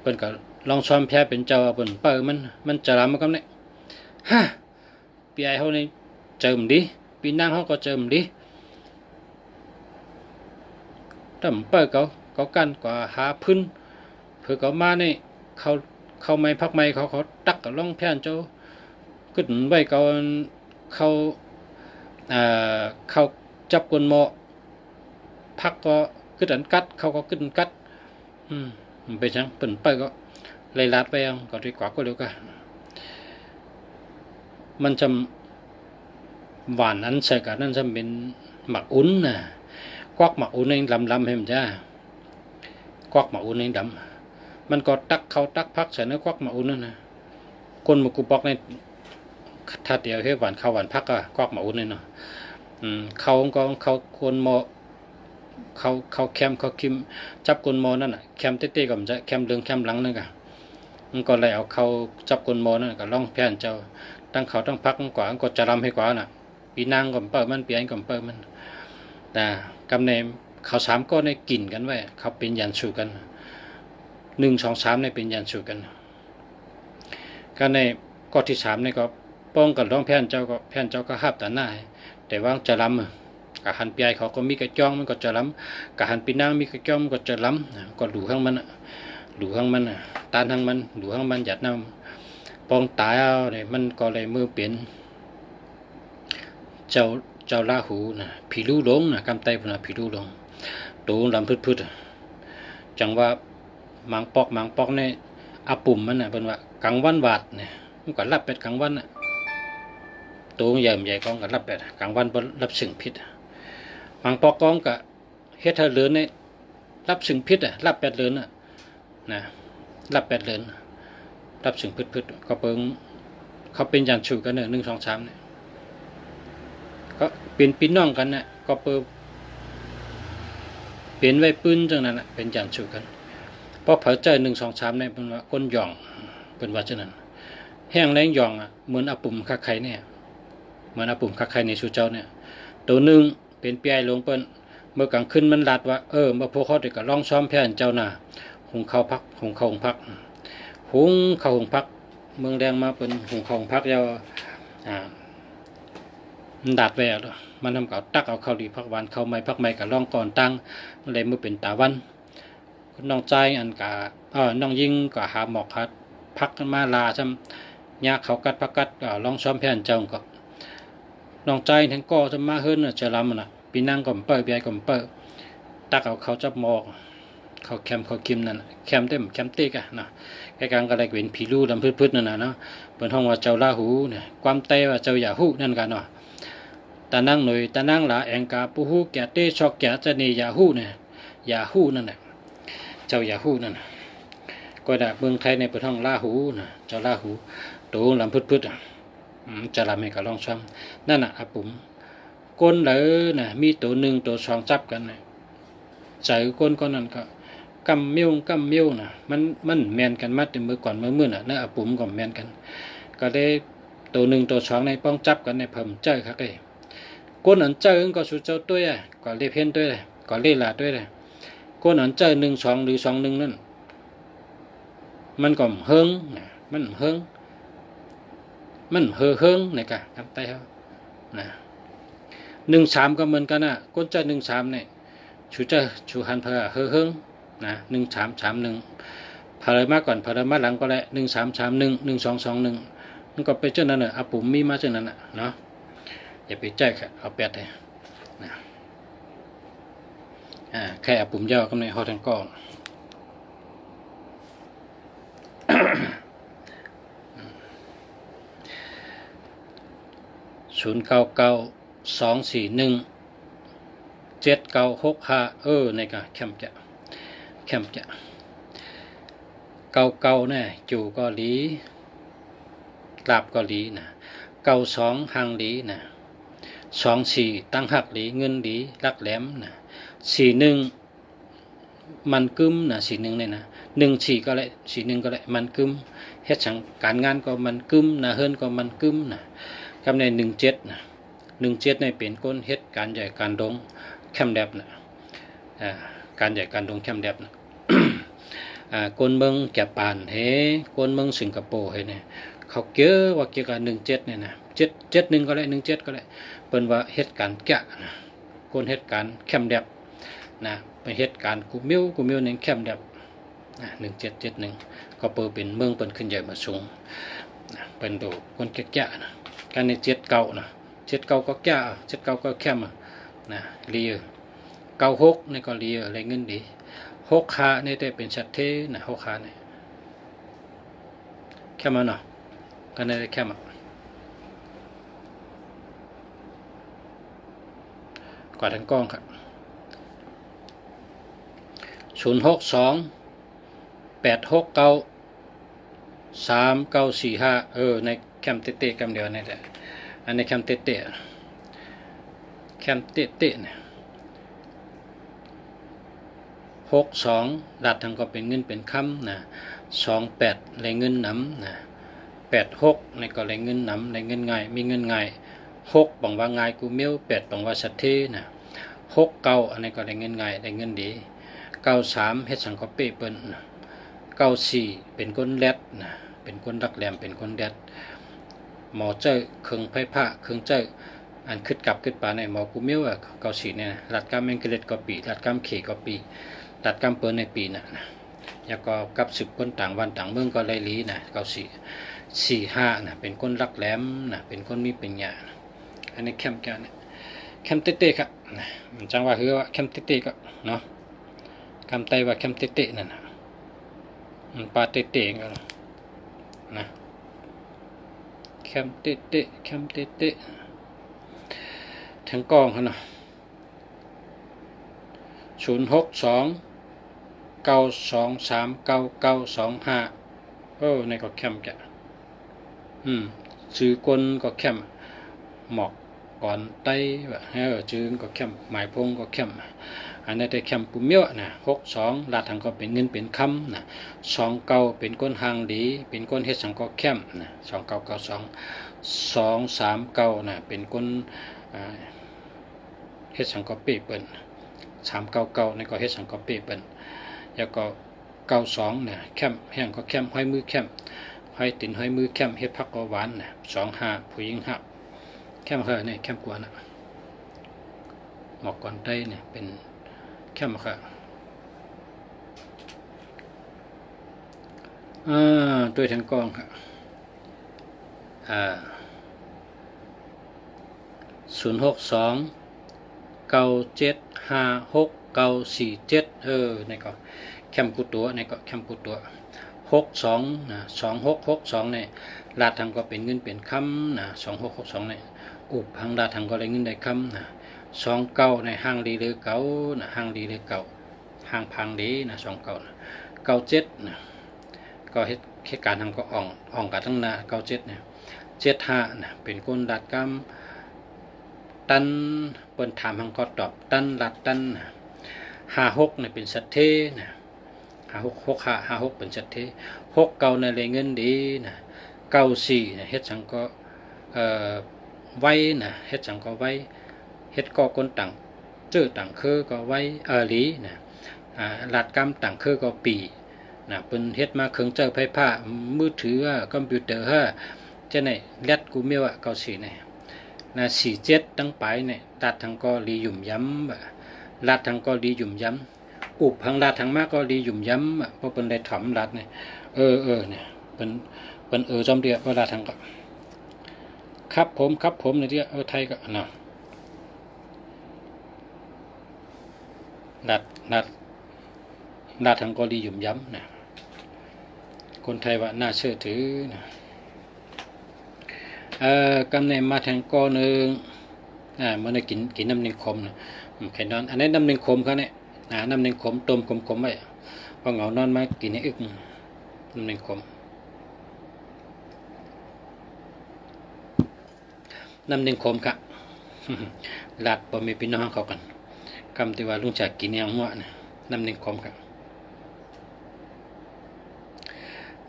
เปิ้นก็ลองซ้อมแพ้เป็นเจ้าเปิ้นเปิดมันจะรำมันก็เนี่ยฮะปีเขาเนี่ยเจิมดีปีนางเขาก็เจิมดีแต่เปิดเขากันกว่าหาพื้นเพื่อเขามาเนี่ยเขาไม่พักไม่เขาตักกับลองแพ้เจ้าขึ้นไว้เขาจับกวนหมอพักก็ขึ้นอันกัดเขาก็ขึ้นกัดไปจังเปิ่นไปก็เลยลาดไปยังก็ดีกว่าก็เร็วกันมันจะหวานนั้นใส่กันนั่นจะเป็นหมักอุ้นน่ะควักหมักอุ้นเองลำให้มันจ้าควักหมักอุ้นเองดำมันก็ตักเขาตักพักใส่เนื้อควักหมักอุ้นนั่นนะคนมุกุปอกในถ้าเดียวให้หวานข้าวหวานพักก็ควักหมักอุ้นเลยเนาะเขาคนหมอเขาแคมเขาคิมจับกลมอนั่นน่ะแคมเต้ๆก็มันจะแคมเรืองแคมหลังนั่นก็มันก็เลยเอาเขาจับกลมอนั่นก็ล่องแผ่นเจ้าตั้งเขาตั้งพักกว่าก็จะรำให้กว่าน่ะปีนางก็เปิดมันปีอันก็เปิดมันแต่กำเนิดเขา3ก็ในกลิ่นกันไว้เขาเป็นยันสู่กัน1 2 3ในเป็นยันสู่กันก็ในก็ที่3นี่ก็ป้องกันร้องแผ่นเจ้าก็หับแต่หน้าแต่ว่าจะรำกะหันปีไอเขาก็มีกระจ้องมันก็จะล้ำกะหันปีนางมีกระจ้องมันก็จะล้ำก็ดูข้างมันตานข้างมันดูข้างมันหยัดน้ำปองตายเอาเนี่ยมันก็เลยมือเปลี่ยนเจ้าลาหูนะผีลูหลงนะกำไตพนะผีลูหลงตูลำพืดจังว่ามังปอกเนี่ยอาปุ่มมันน่ะเป็นว่ากังวันบาดเนี่ยมันก็รับเป็ดกังวันน่ะตูใหญ่กองก็รับเป็ดกังวันบนรับสิ่งพิษมังปอกกองกับเฮ็ดให้เหลือในรับสิ่งพิษรับ8 เดือนนะรับ8 เดือนรับสิ่งพิษก็เปิงเขาเป็นยันชูกัน1 2 3เนี่ยก็เป็นพี่น้องกันนะก็เปิงเป็นไว้ปืนจังนั้นเป็นยันชูกันเพราะเผอใจ1 2 3เนี่ยเป็นว่าคนหย่องเป็นว่าจังนั้นแห้งแรงหย่องเหมือนอาปุ่มคักไข่เนี่ยเหมือนอาปุ่มคักไข่ในชูเจ้าเนี่ยตัวหนึ่งเป็นปีไอหลวงเปิ้นเมื่อกลางคืนมันลัดว่าเมื่อพวกเขาเด็กก็ร้องซ้อมแผ่นเจ้าน่ะหุงข้าวพักหุงข้าวหุงพักเมืองแดงมาเป็นหุงข้าวหุงพักยาวมันดัดแววมันทำเก่าตักเอาข้าวดีพักวันข้าวไม่พักไม่กับร้องก่อนตั้งมันเลยมือเป็นตาวันน้องใจอันกะน้องยิงก็หาหมอกหาพักมาลาซ้ำยาเขากัดพักกัดร้องซ้อมแผ่นเจ้าก็น้องใจทั้งก็จะมาเฮิรนจะลำน่ะปีนั่งก่อมเปิดปีไอก่อมเปิดตักเอาเขาจับหมอกเขาแคมเขาคิมนั่นแคมเต็มแคมเต็กนะใกล้กลางก็เลยเป็นผีลูดำพืชนั่นน่ะเนาะเป็นห้องว่าเจ้าลาหูเนี่ยความเตว่าเจ้าอย่าหูนั่นกันเนาะตานั่งหน่อยตานั่งหลาแองกาปูหูแก่เต้ชอกแก่จะนี่อย่าหูเนี่ยอย่าหูนั่นแหละเจ้าอย่าหูนั่นก็ได้เมืองไทยในเป็นห้องลาหูนะเจ้าลาหูโตลำพืชจะลำให้กับลองซ้ำนั่นน่ะอาปุ่มก ก้นเลยนะมีตัวหนึ่งตัวสองจับกันนะใจก้นก็นั่นก็กำมิ้วนะมันแมนกันมาแต่มือก่อนมือน่ะนะปุ่มก็แมนกันก็ได้ตัวหนึ่งตัวสองในป้องจับกันในเพิ่มเจอครับเลยก้นอันเจอก็สุดเจ้าตัวก็เรียเพี้ยนตัวเลยก็เรียลาตัวเลยก้นอันเจอหนึ่งสองหรือ2-1นั่นมันก็เฮิงนะมันเฮิงในกะทำไต้เขานะ1-3ก็เหมือนกันนะก้นเจอ1-3เนี่ยชูหันเพอเฮิงนะ1-3-3-1พาเลยมาก่อนพาเลยมาหลังก็แหละ1-3-3-1 1-2-2-1มันก็ไปเจ้านั้นน่ะเอาปุ่มมีมาเจ้านั้นน่ะเนาะอย่าไปใจค่ะเอาแปดเลยนะแค่เอาปุ่มย่อก็ในห้อทั้งก้อน099-241-7965ในกะแคมจะเก่าเนี่ยจูเกาหลีลาบเกาหลีนะ92หางหลีนะ24ตั้งหักหลีเงินหลีรักแหลมนะ41มันกึมนะ41เนี่ยนะ14ก็แหละ41ก็แหละมันกึมเฮ็ดสังการงานก็มันกึมนะเฮิรนก็มันกึมนะกำใน17นะ17ในเป็นก้นเฮ็ดการใหญ่การดงแคมแดบนะการใหญ่การดงแคมแดบนะคนเมืองแกปานเฮคนเมืองสิงคโปร์เฮเนี่ยเขาเกี่ยวว่าเกี่ยวกับ17เนี่ยนะ71ก็ได้17ก็ได้เปิ้นว่าเหตุการณ์แกะนะคนเหตุการณ์แคมแดบนะไปเหตุการณ์กูมิวในแคมแดบ1771ก็เปิดเป็นเมืองเปิ้นขึ้นใหญ่มาสูงนะเปิ้นดูคนแกะนะการใน79นะ79ก็แกะ79ก็แคมนะเลีย96นี่ก็เลียอะไรเงินดี6ขานี่ได้เป็นชัดเทนะ6ขานี่แคมเนาะกันได้แคมกว่าทั้งกล้องครับ062-869-3945ในแคมเตะๆกำเดียวนี่แหละอันนี้แคมเตะเนี่ย62ดัดทั้งก็เป็นเงินเป็นคำนะ28แรงเงินน้ำนะ86ในก็แรงเงินน้ำแรงเงินง่ายมีเงินง่าย6บังว่าง่ายกูเมียว8บังว่าสัตเทนะ69อันนี้ก็แรงเงินง่ายแรงเงินดี93เฮ็ดสังก็เป้เปิ้น94เป็นคนแรดนะเป็นคนรักแหลมเป็นคนแรดหมอเจ้าเครื่องไผ่ผ้าเครื่องเจ้าอันขึ้นกับขึ้นป่าในหมอกูเมียว94เนี่ยรัดกำแมงเกล็ดก็ปีรัดกำเขก็ปีรัดกำเปิ้นในปีน่ะนะแล้วก็กับสืบคนต่างวันต่างเมืองก็ไล่ลีนะ45นะเป็นคนรักแหลมนะเป็นคนมีปัญญานะอันนี้แคมแกนะแคมเตะๆครับนะมันจังว่าคือว่าแคมเตะๆก็เนาะคำไต้ว่าแคมเตะๆนั่นนะมันปาเตะๆก็นะแคมเตะทั้งกองเขาเนาะ062-923-9925ในก็แคมแกชื่อกลก็แคมหมอกก่อนไต้แบบชื่อก็แคมหมายพงก็แคมอันนี้ได้แคมปุ่มเยอะนะ62ลาดทางก็เป็นเงินเป็นคำนะ29เป็นก้นหางดีเป็นก้นเฮ็ดสังก็แคมนะ2992 239นะเป็นก้นเฮ็ดสังก็เปเปิ้น399นี่ก็เฮ็ดสังก็เปเปิ้นแล้วก็92นะแคมแห้งก็แคมห้อยมือแคมห้อยตินห้อยมือแคมเฮ็ดผักก็หวานนะ25ผู้หญิงหักแคมนี่แคมกว่านะหมอกก่อนไต้เนี่ยเป็นแคมค่ะด้วยทั้งกองค่ะ062-9756-947นี่ก็แคมกุตัวนี่ก็แคมกุตัว62นะ2662เนี่ยลาดทางก็เป็นเงินเป็นคำนะ2662เนี่ยอุบหางลาดทางก็ได้เงินได้คำนะ29ในห้างดีหรือเก่านะห้างดีหรือเก่าห้างพังดีนะ29นะ97นะก็เหตุการณ์ทางก็อ่องกันทั้งนา97เนี่ย75นะเป็นคนดัดกำไต ตันเปิ้นถามหังก็ตอบตันลัดตัน56เนี่ยเป็นสัตเทนะ56เป็นสัตเท6เก่าในเลยเงินดีนะ94นะเฮ็ดจังก็ไว้นะเฮ็ดจังก็ไว้เฮ็ดก็คนต่างเจอต่างคือก็ไว้หลีนะลาดกำต่างคือก็ปีนะเปิ้นเฮ็ดมาเครื่องเจอไฟฟ้ามือถือคอมพิวเตอร์จะไหนแลดกูเมียวเก่าสีเนี่ยนะ47ตั้งไปเนี่ยลาดทางก็ลีหยุ่มย้ำลาดทางก็ลีหยุ่มย้ำอุบทางลาดทางมากก็ลีหยุ่มย้ำเพราะเปิ้นได้ถมลาดเนี่ยเนี่ยเปิ้นจอมเดียว่าลาดทางก็ครับผมในที่ไทยก็นะลาดทางก็ลีหยุ่มย้ำนะคนไทยว่าน่าเชื่อถือนะกำเนิดมาทางก้อนหนึ่งเมื่อได้กินน้ำหนึ่งคมนะแค่นอนอันนี้น้ำหนึ่งคมเขาเนี่ยน้ำหนึ่งคมต้มคมไว้พอเหงานอนมากินให้อึกน้ำหนึ่งคมค่ะลาดบ่มีพี่น้องเขากันคำที่ว่าลุงจากกินอย่างหัวนะน้ำหนึ่งคมค่ะ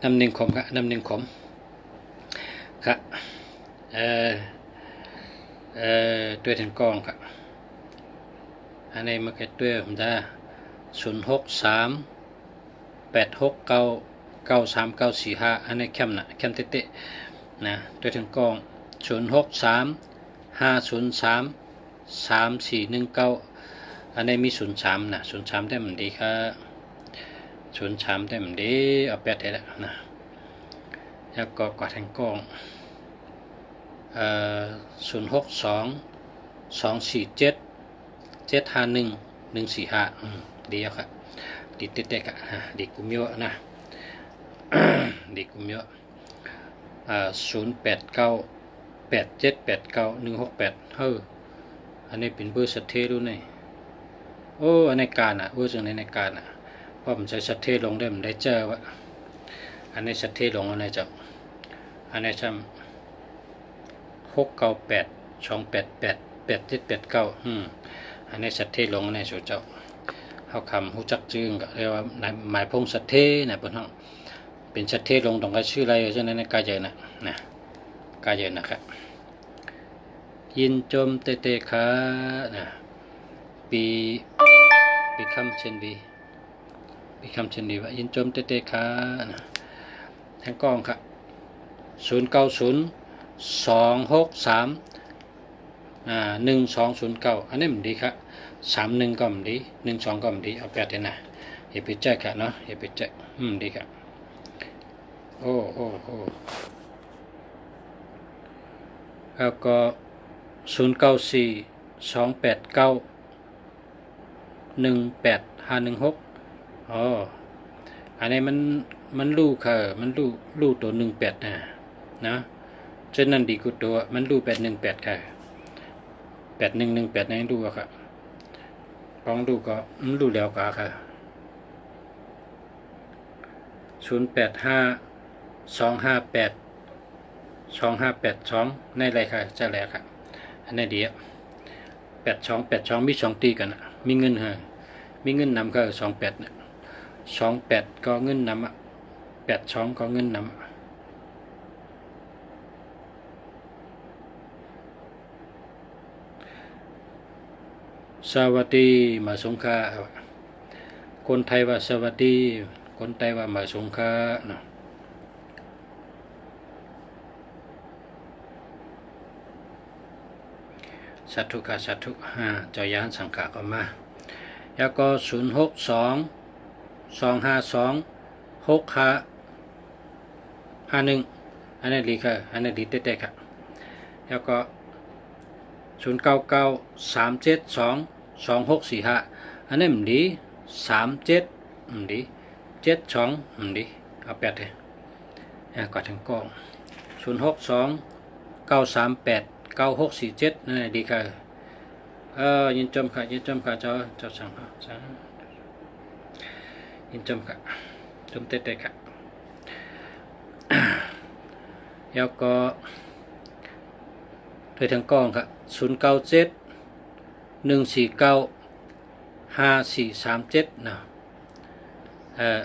น้ำหนึ่งคมค่ะตัวแทนกองครับอันนี้มาแค่ตัวผมจะ06386993945อันนี้เข้มนะเข้มเตะๆนะตัวแทนกอง06350334419อันนี้มี03นะ03ได้มันดีครับ03ได้มันดีเอาแปดได้แล้วนะแล้วก็กอดแทงกอง06247751145ดีครับดีเตะๆกันดีกุมเยอะนะดีกุมเยอะ0898789168อันนี้เป็นเบอร์สัตเทรู้ไหมอันในการเบอร์จังในการเพราะมันใช้สัตเทลงได้มันได้เจอวะอันนี้สัตเทลงอันไหนจะอันนี้ช่ำ69828887789อันนี้สัตเทลงอันนี้สุเจ้าเขาคำหูจักจึงก็เรียกว่าหมายพงสัตเทนะเปิ้นห้องเป็นสัตเทลงตรงกับชื่ออะไรฉะนั้นกายเยอะนะกายเยอะนะครับยินจมเตะขานะปีคำเช่นดีว่ายินจมเตะขานะแทงกล้องครับ0902631209อันนี้มันดีครับ31ก็มันดี12ก็มันดีเอาแปดเลยนะอย่าไปแจ้งครับเนาะอย่าไปแจ้งดีครับโอ้แล้วก็0942891856อันนี้มันลูกค่ะมันลูกตัว18นะฉะนั้นดีกว่าตัวมันลูก818ค่ะ8118นั่นดูค่ะลองดูก็ดูแล้วก็ค่ะ0852582582ในไรค่ะจะแล้วค่ะอันนี้ดี82มี2ตีกันมีเงินมีเงินนำก็28เนี่ย28ก็เงินนำ82ก็เงินนำสวัสดีมาสงขลาคนไทยว่าสวัสดีคนไทยว่ามาสงขลาเนาะสาธุค่ะสาธุเจ้ายานสังขารก็มาแล้วก็0622526551อันนี้ดีค่ะอันนี้ดีเตะๆค่ะแล้วก็0993722645อันนี้มันดี37มันดี72มันดีเอาแปดเลยกดทั้งกล้อง0629389647นั่นดีค่ะยินจมค่ะเจ้าสั่งค่ะยินจมค่ะจมเตะค่ะแล้วก็ โดยทางกองครับ0971495437นะ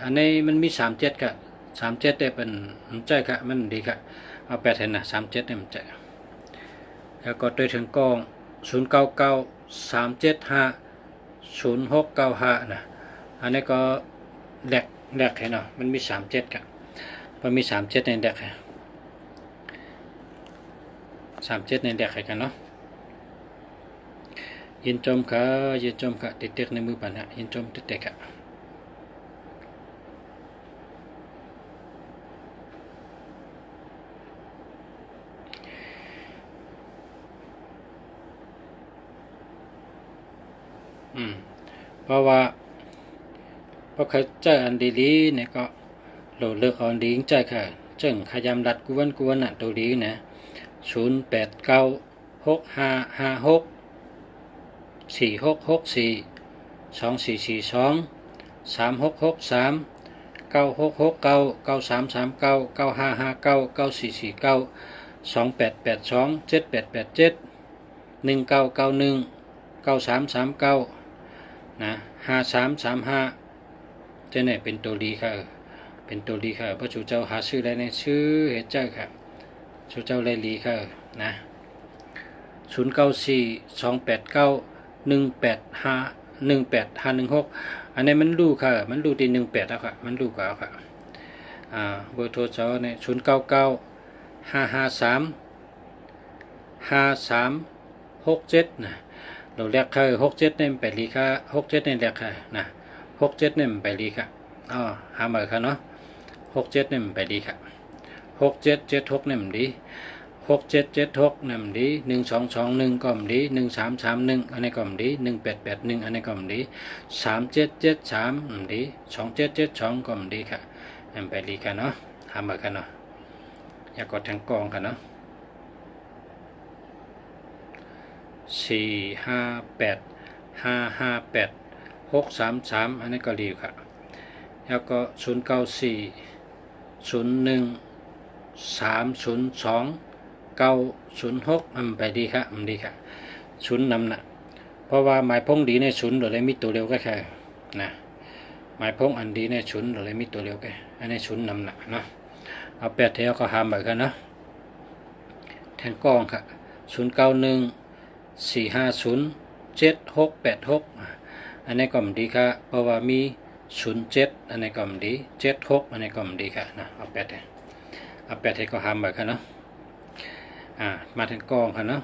อันนี้มันมี37ครับ37ได้เป็นมันใจครับมันดีครับเอา8เห็นนะ37เนี่ยมันใจแล้วก็โดยทางกอง0993750695นะอันนี้ก็แหลกเห็นเนาะมันมี37ครับพอมี37ในแหลก37ในแหลกกันเนาะยินจมค่ะเด็กๆในมือปันฮะยินจมเด็กๆค่ะเพราะว่าเพราะเขาเจออันดีๆเนี่ยก็โหลดเลือกอันดีใจค่ะจึงขยำรัดกวนน่ะตัวดีนะ0896546669388295699339988719919339นะ5335จะเนี่ยเป็นตัวดีค่ะเป็นตัวดีค่ะพระชูเจ้าหาชื่ออะไรในชื่อเหตุเจ้าค่ะชูเจ้าเลยลีค่ะนะ09428918518516อันนี้มันรู้ค่ะมันรู้ที่18แล้วค่ะมันรู้กว่าค่ะเบอร์โทรเจ้าเนี่ย0995535367นะเราเรียกค่ะ67เนี่ยไปลีค่ะ67เนี่ยเรียกค่ะนะ67เนี่ยไปลีค่ะหามาค่ะเนาะ67เนี่ยไปลีค่ะ6776เนี่ยมันดี6776เนี่ยมันดี1221ก็มันดี1331อันนี้ก็มันดี1881อันนี้ก็มันดี3773มันดี2772ก็มันดีค่ะมันไปลีค่ะเนาะหามาค่ะเนาะอยากกดทางกองค่ะเนาะ458558 633อันนี้ก็ดีค่ะแล้วก็094302906906มันไปดีค่ะมันดีค่ะศูนย์นำนะเพราะว่าหมายพงดีในศูนย์เราเลยมีตัวเร็วก็แค่นะหมายพงอันดีในศูนย์เราเลยมีตัวเร็วแค่อันนี้ศูนย์นำนะเนาะเอา8เท่าก็หามไปกันเนาะแทนกองค่ะ0914507686อันนี้ก็มันดีค่ะเพราะว่ามี07อันนี้ก็มันดี76อันนี้ก็มันดีค่ะนะเอา8ให้ก็หามไปกันเนาะมาแทนกองค่ะเนาะ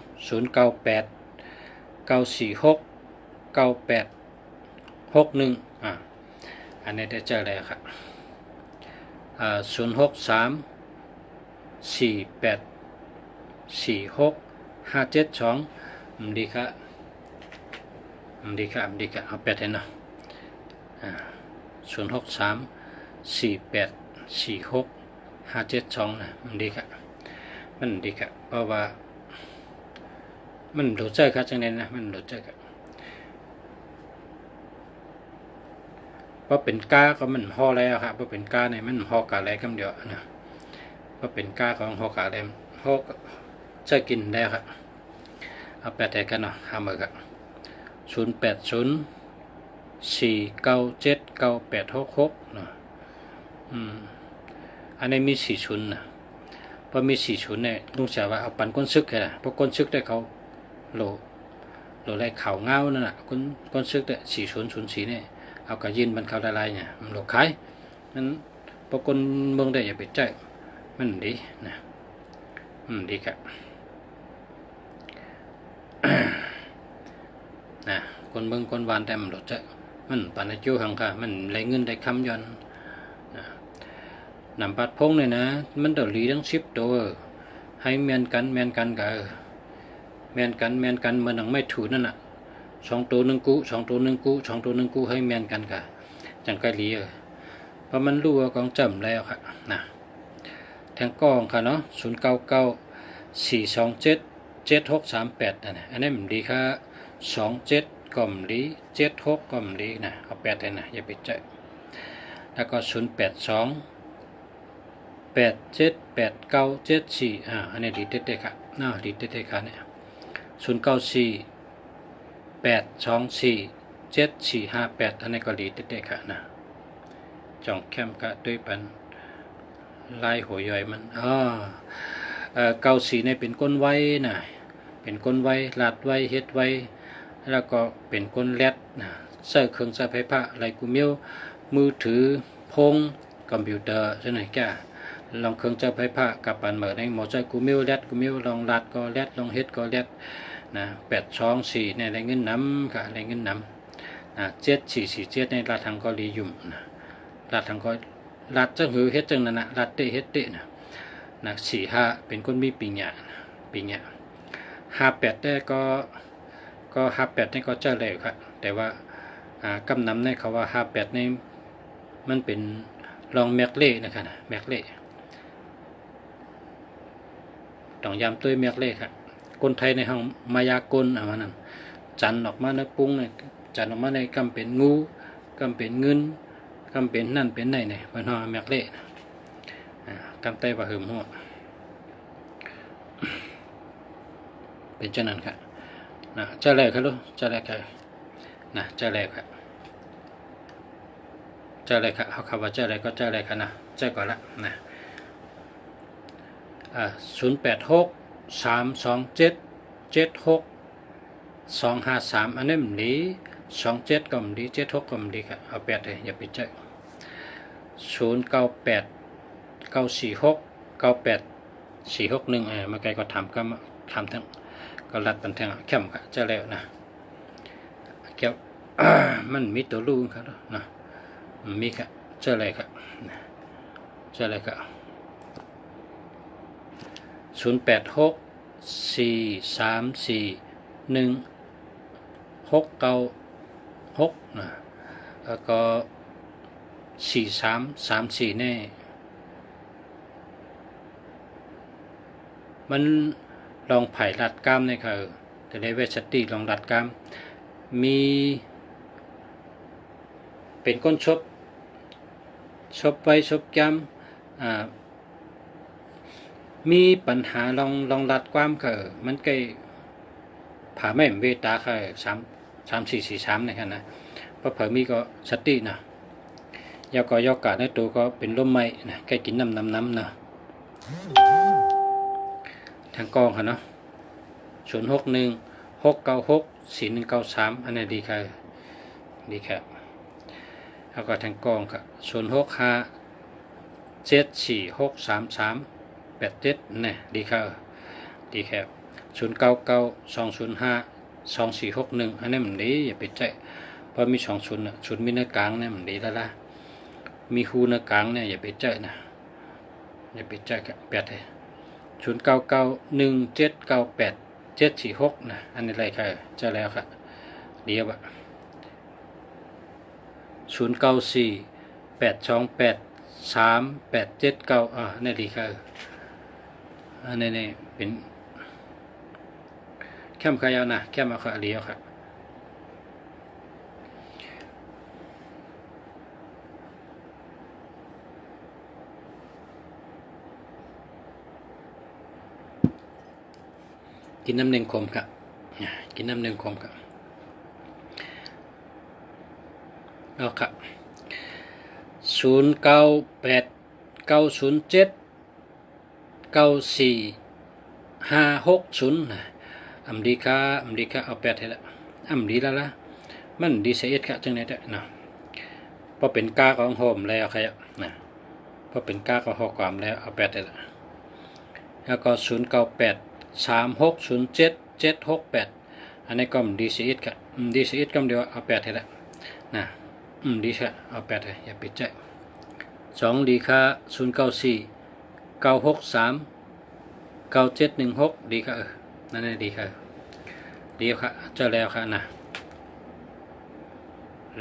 0989469861อันนี้ได้เจอแล้วค่ะ0634846572มันดีค่ะเอา8ให้เนาะ0634846572นะมันดีค่ะเพราะว่ามันโดดเจอครับจังเลยนะมันโดดเจอครับเพราะเป็นก้าก็มันห่อแล้วครับเพราะเป็นก้าเนี่ยมันห่อกาอะไรกันเดียวนะเพราะเป็นก้าของห่อกาอะไรห่อจะกินได้ครับเอา8ให้กันเนาะหามือครับ0804979866เนาะอันนี้มี40นะพอมี40เนี่ยลุงเสียว่าเอาปันก้นซึกแค่ละเพราะก้นซึกได้เขาโหลไรข่าวเงานั่นแหละก้นซึกได้4004เนี่ยเอากระยินมันเขาได้เนี่ยมันโหลขายนั้นพอก้นเมืองได้อย่าไปใจมันดีนะดีครับนะคนเมืองคนวานแต่มันโหลใจมันปานจูหังค่ะมันไรเงินได้คำย้อนนำปัดพงเลยนะมันเดือดรีทั้ง10ตัวให้เมียนกันกับเมียนกันมันหนังไม่ถูนั่นน่ะ2ตัว1กู้2ตัว1กู้ให้เมียนกันกับจังไกลีเพราะมันรู้ว่ากองจำแล้วค่ะนะแทงกองค่ะเนาะ0994277638อันนี้มันดีค่ะ27ก็มันดี76ก็มันดีนะเอา8เลยนะอย่าไปใจแล้วก็082878974อันนี้ดีเด็ดๆค่ะดีเด็ดๆค่ะเนี่ย 0948247458อันนี้ก็ดีเด็ดๆค่ะนะจ่องแคมกะด้วยปันลายหัวย่อยมัน94เนี่ยเป็นก้นไว้นะเป็นก้นไว้ลาดไว้เฮ็ดไว้แล้วก็เป็นก้นแรดนะเสื้อเครื่องใช้ไฟฟ้าอะไรกูมิ้วมือถือพงคอมพิวเตอร์ใช่ไหมแกลองเครื่องใช้ไฟฟ้ากับปันเหมือนในหมอใจกูมิ้วแรดกูมิ้วลองลาดก็แรดลองเฮ็ดก็แรดนะ824เนี่ยอะไรเงินน้ำค่ะอะไรเงินน้ำนะ7447ในลาดทางก็รียุ่มนะลาดทางก็ลาดจังหือเฮ็ดจังนั่นนะลาดเตะเฮ็ดเตะนะ45เป็นคนมีปิญญา58ได้ก็58นี่ก็เจอเลยครับแต่ว่ากำนำในเขาว่า58นี่มันเป็นรองแมกเล่นะครับนะแมกเล่ต้องย้ำตัวแมกเล่ครับคนไทยในห้องมายากลมันนั่นจันออกมาในปุ้งเนี่ยจันออกมาในกำเป็นงูกำเป็นเงินกำเป็นนั่นเป็นไหนเนี่ยมันห่อแมกเล่กำไตว่าหืมหัวเป็นเช่นนั้นครับนะเจ้าแรกครับลูกเจ้าแรกครับนะเจ้าแรกครับเจ้าแรกครับเขาคำว่าเจ้าแรกก็เจ้าแรกครับนะเจ้าก่อนละนะ0863277653อันนี้มันดี27ก็มันดี76ก็มันดีครับเอา8เลยอย่าไปเจ้า0989469841มาไกลก็ทำทั้งก็รัดปันแทงเข้มครับเจ้าแล้วนะเกี่ยวมันมีตัวลูกครับนะมีครับเจ้าอะไรครับเจ้าอะไรครับ0864341696นะแล้วก็4334เนี่ยมันลองไผ่รัดกล้ามเนี่ยค่ะแต่ในเวชติลองรัดกล้ามมีเป็นก้นชบไว้ชบกล้ามมีปัญหาลองรัดกล้ามค่ะมันใกล้ผ่าไม่เวตาค่ะ3443เนี่ยค่ะนะเพราะเผอมีก็สตินะยากอยอกาในตัวก็เป็นลมไหมนะใกล้กินน้ำนะทางกองค่ะเนาะ0616964193อันนี้ดีค่ะแล้วก็ทางกองค่ะ0657463387เนี่ยดีค่ะ0992052461อันนี้มันดีอย่าไปใจเพราะมี20นะชุดมีเนื้อกลางเนี่ยมันดีแล้วล่ะมีหูเนื้อกลางเนี่ยอย่าไปใจนะอย่าไปใจกับ8เลย0991798746นะอันนี้อะไรค่ะเจอแล้วค่ะเดียวอะ0948283879นี่ดีค่ะอันนี้เป็นแค่มขยาวนะแค่มาค่ะเดียวค่ะกินน้ำหนึ่งคมครับกินน้ำหนึ่งคมครับเอาครับ0989079456อำดีค่ะเอา8ให้ละอำดีแล้วล่ะมันดีเสียค่ะจังไหนได้นะพอเป็นก้าของโฮมแล้วครับนะพอเป็นก้าของหอความแล้วเอา8ให้ละแล้วก็0983607768อันนี้ก็ดีเสียค่ะดีเสียก็เดียวเอา8ให้ละนะดีค่ะเอา8เลยอย่าปิดใจ2ดีค่ะ0949639716ดีค่ะนั่นแหละดีค่ะดีค่ะเจอแล้วค่ะนะ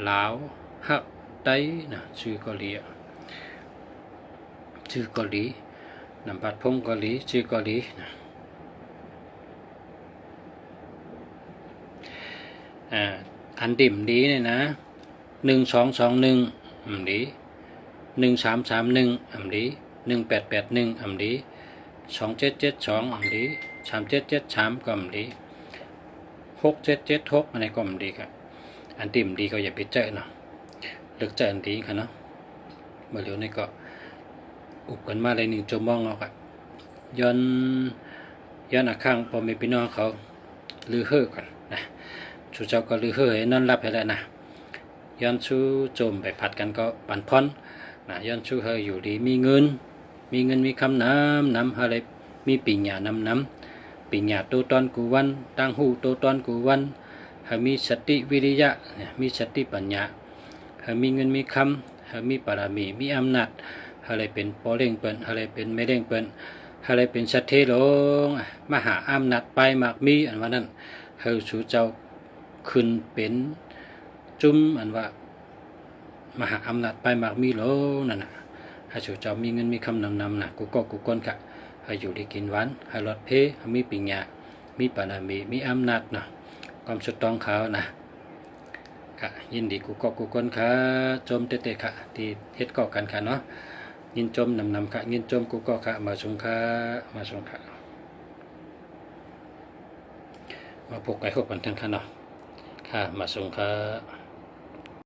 ลาวฮักได้นะชื่อเกาหลีนำบัตรพงเกาหลีชื่อเกาหลีนะอันดิ่มดีเนี่ยนะ1221ดี1331ดี1881ดี2772ดี3773ก็ดี 6776อันนี้ก็มันดีครับอันที่มันดีก็อย่าไปเจอเนาะเลือกเจออันดีค่ะเนาะเมื่อเร็วนี่ก็อุบกันมาเลย1 ชั่วโมงแล้วครับย้อนข้างพอมีพี่น้องเขาลือเฮ่อกันนะชูเจ้าก็ลือเฮ่อให้นอนรับให้แล้วนะย้อนชูโจมไปผัดกันก็ปันพรนะย้อนชูเฮออยู่ดีมีเงินมีคำน้ำอะไรมีปิญญาน้ำปิญญาตัวตอนกูวันตั้งหูตัวตอนกูวันให้มีสติวิริยะมีสติปัญญาให้มีเงินมีคำให้มีปรามีมีอำนาจอะไรเป็นปอเร่งเปิ้นอะไรเป็นไม่เร่งเปิ้นอะไรเป็นสัตเทโลงมหาอำนาจไปมากมีอันว่านั้นเฮาสู่เจ้าขึ้นเป็นจุ้มอันว่ามหาอำนาจไปมากมีโลนั่นน่ะให้สู่เจ้ามีเงินมีคำนำน่ะกูก้นค่ะให้อยู่ดีกินหวานให้รอดเพให้มีปิญญามีปานามีอำนาจนะความสุดต้องเขานะค่ะยินดีกูก้นค่ะจมเตะค่ะที่เฮ็ดก่อกันค่ะเนาะยินจมนำค่ะยินจมกูก็ค่ะมาส่งค่ะมาพบไก่หกกันทั้งค่ะเนาะค่ะมาส่งค่ะ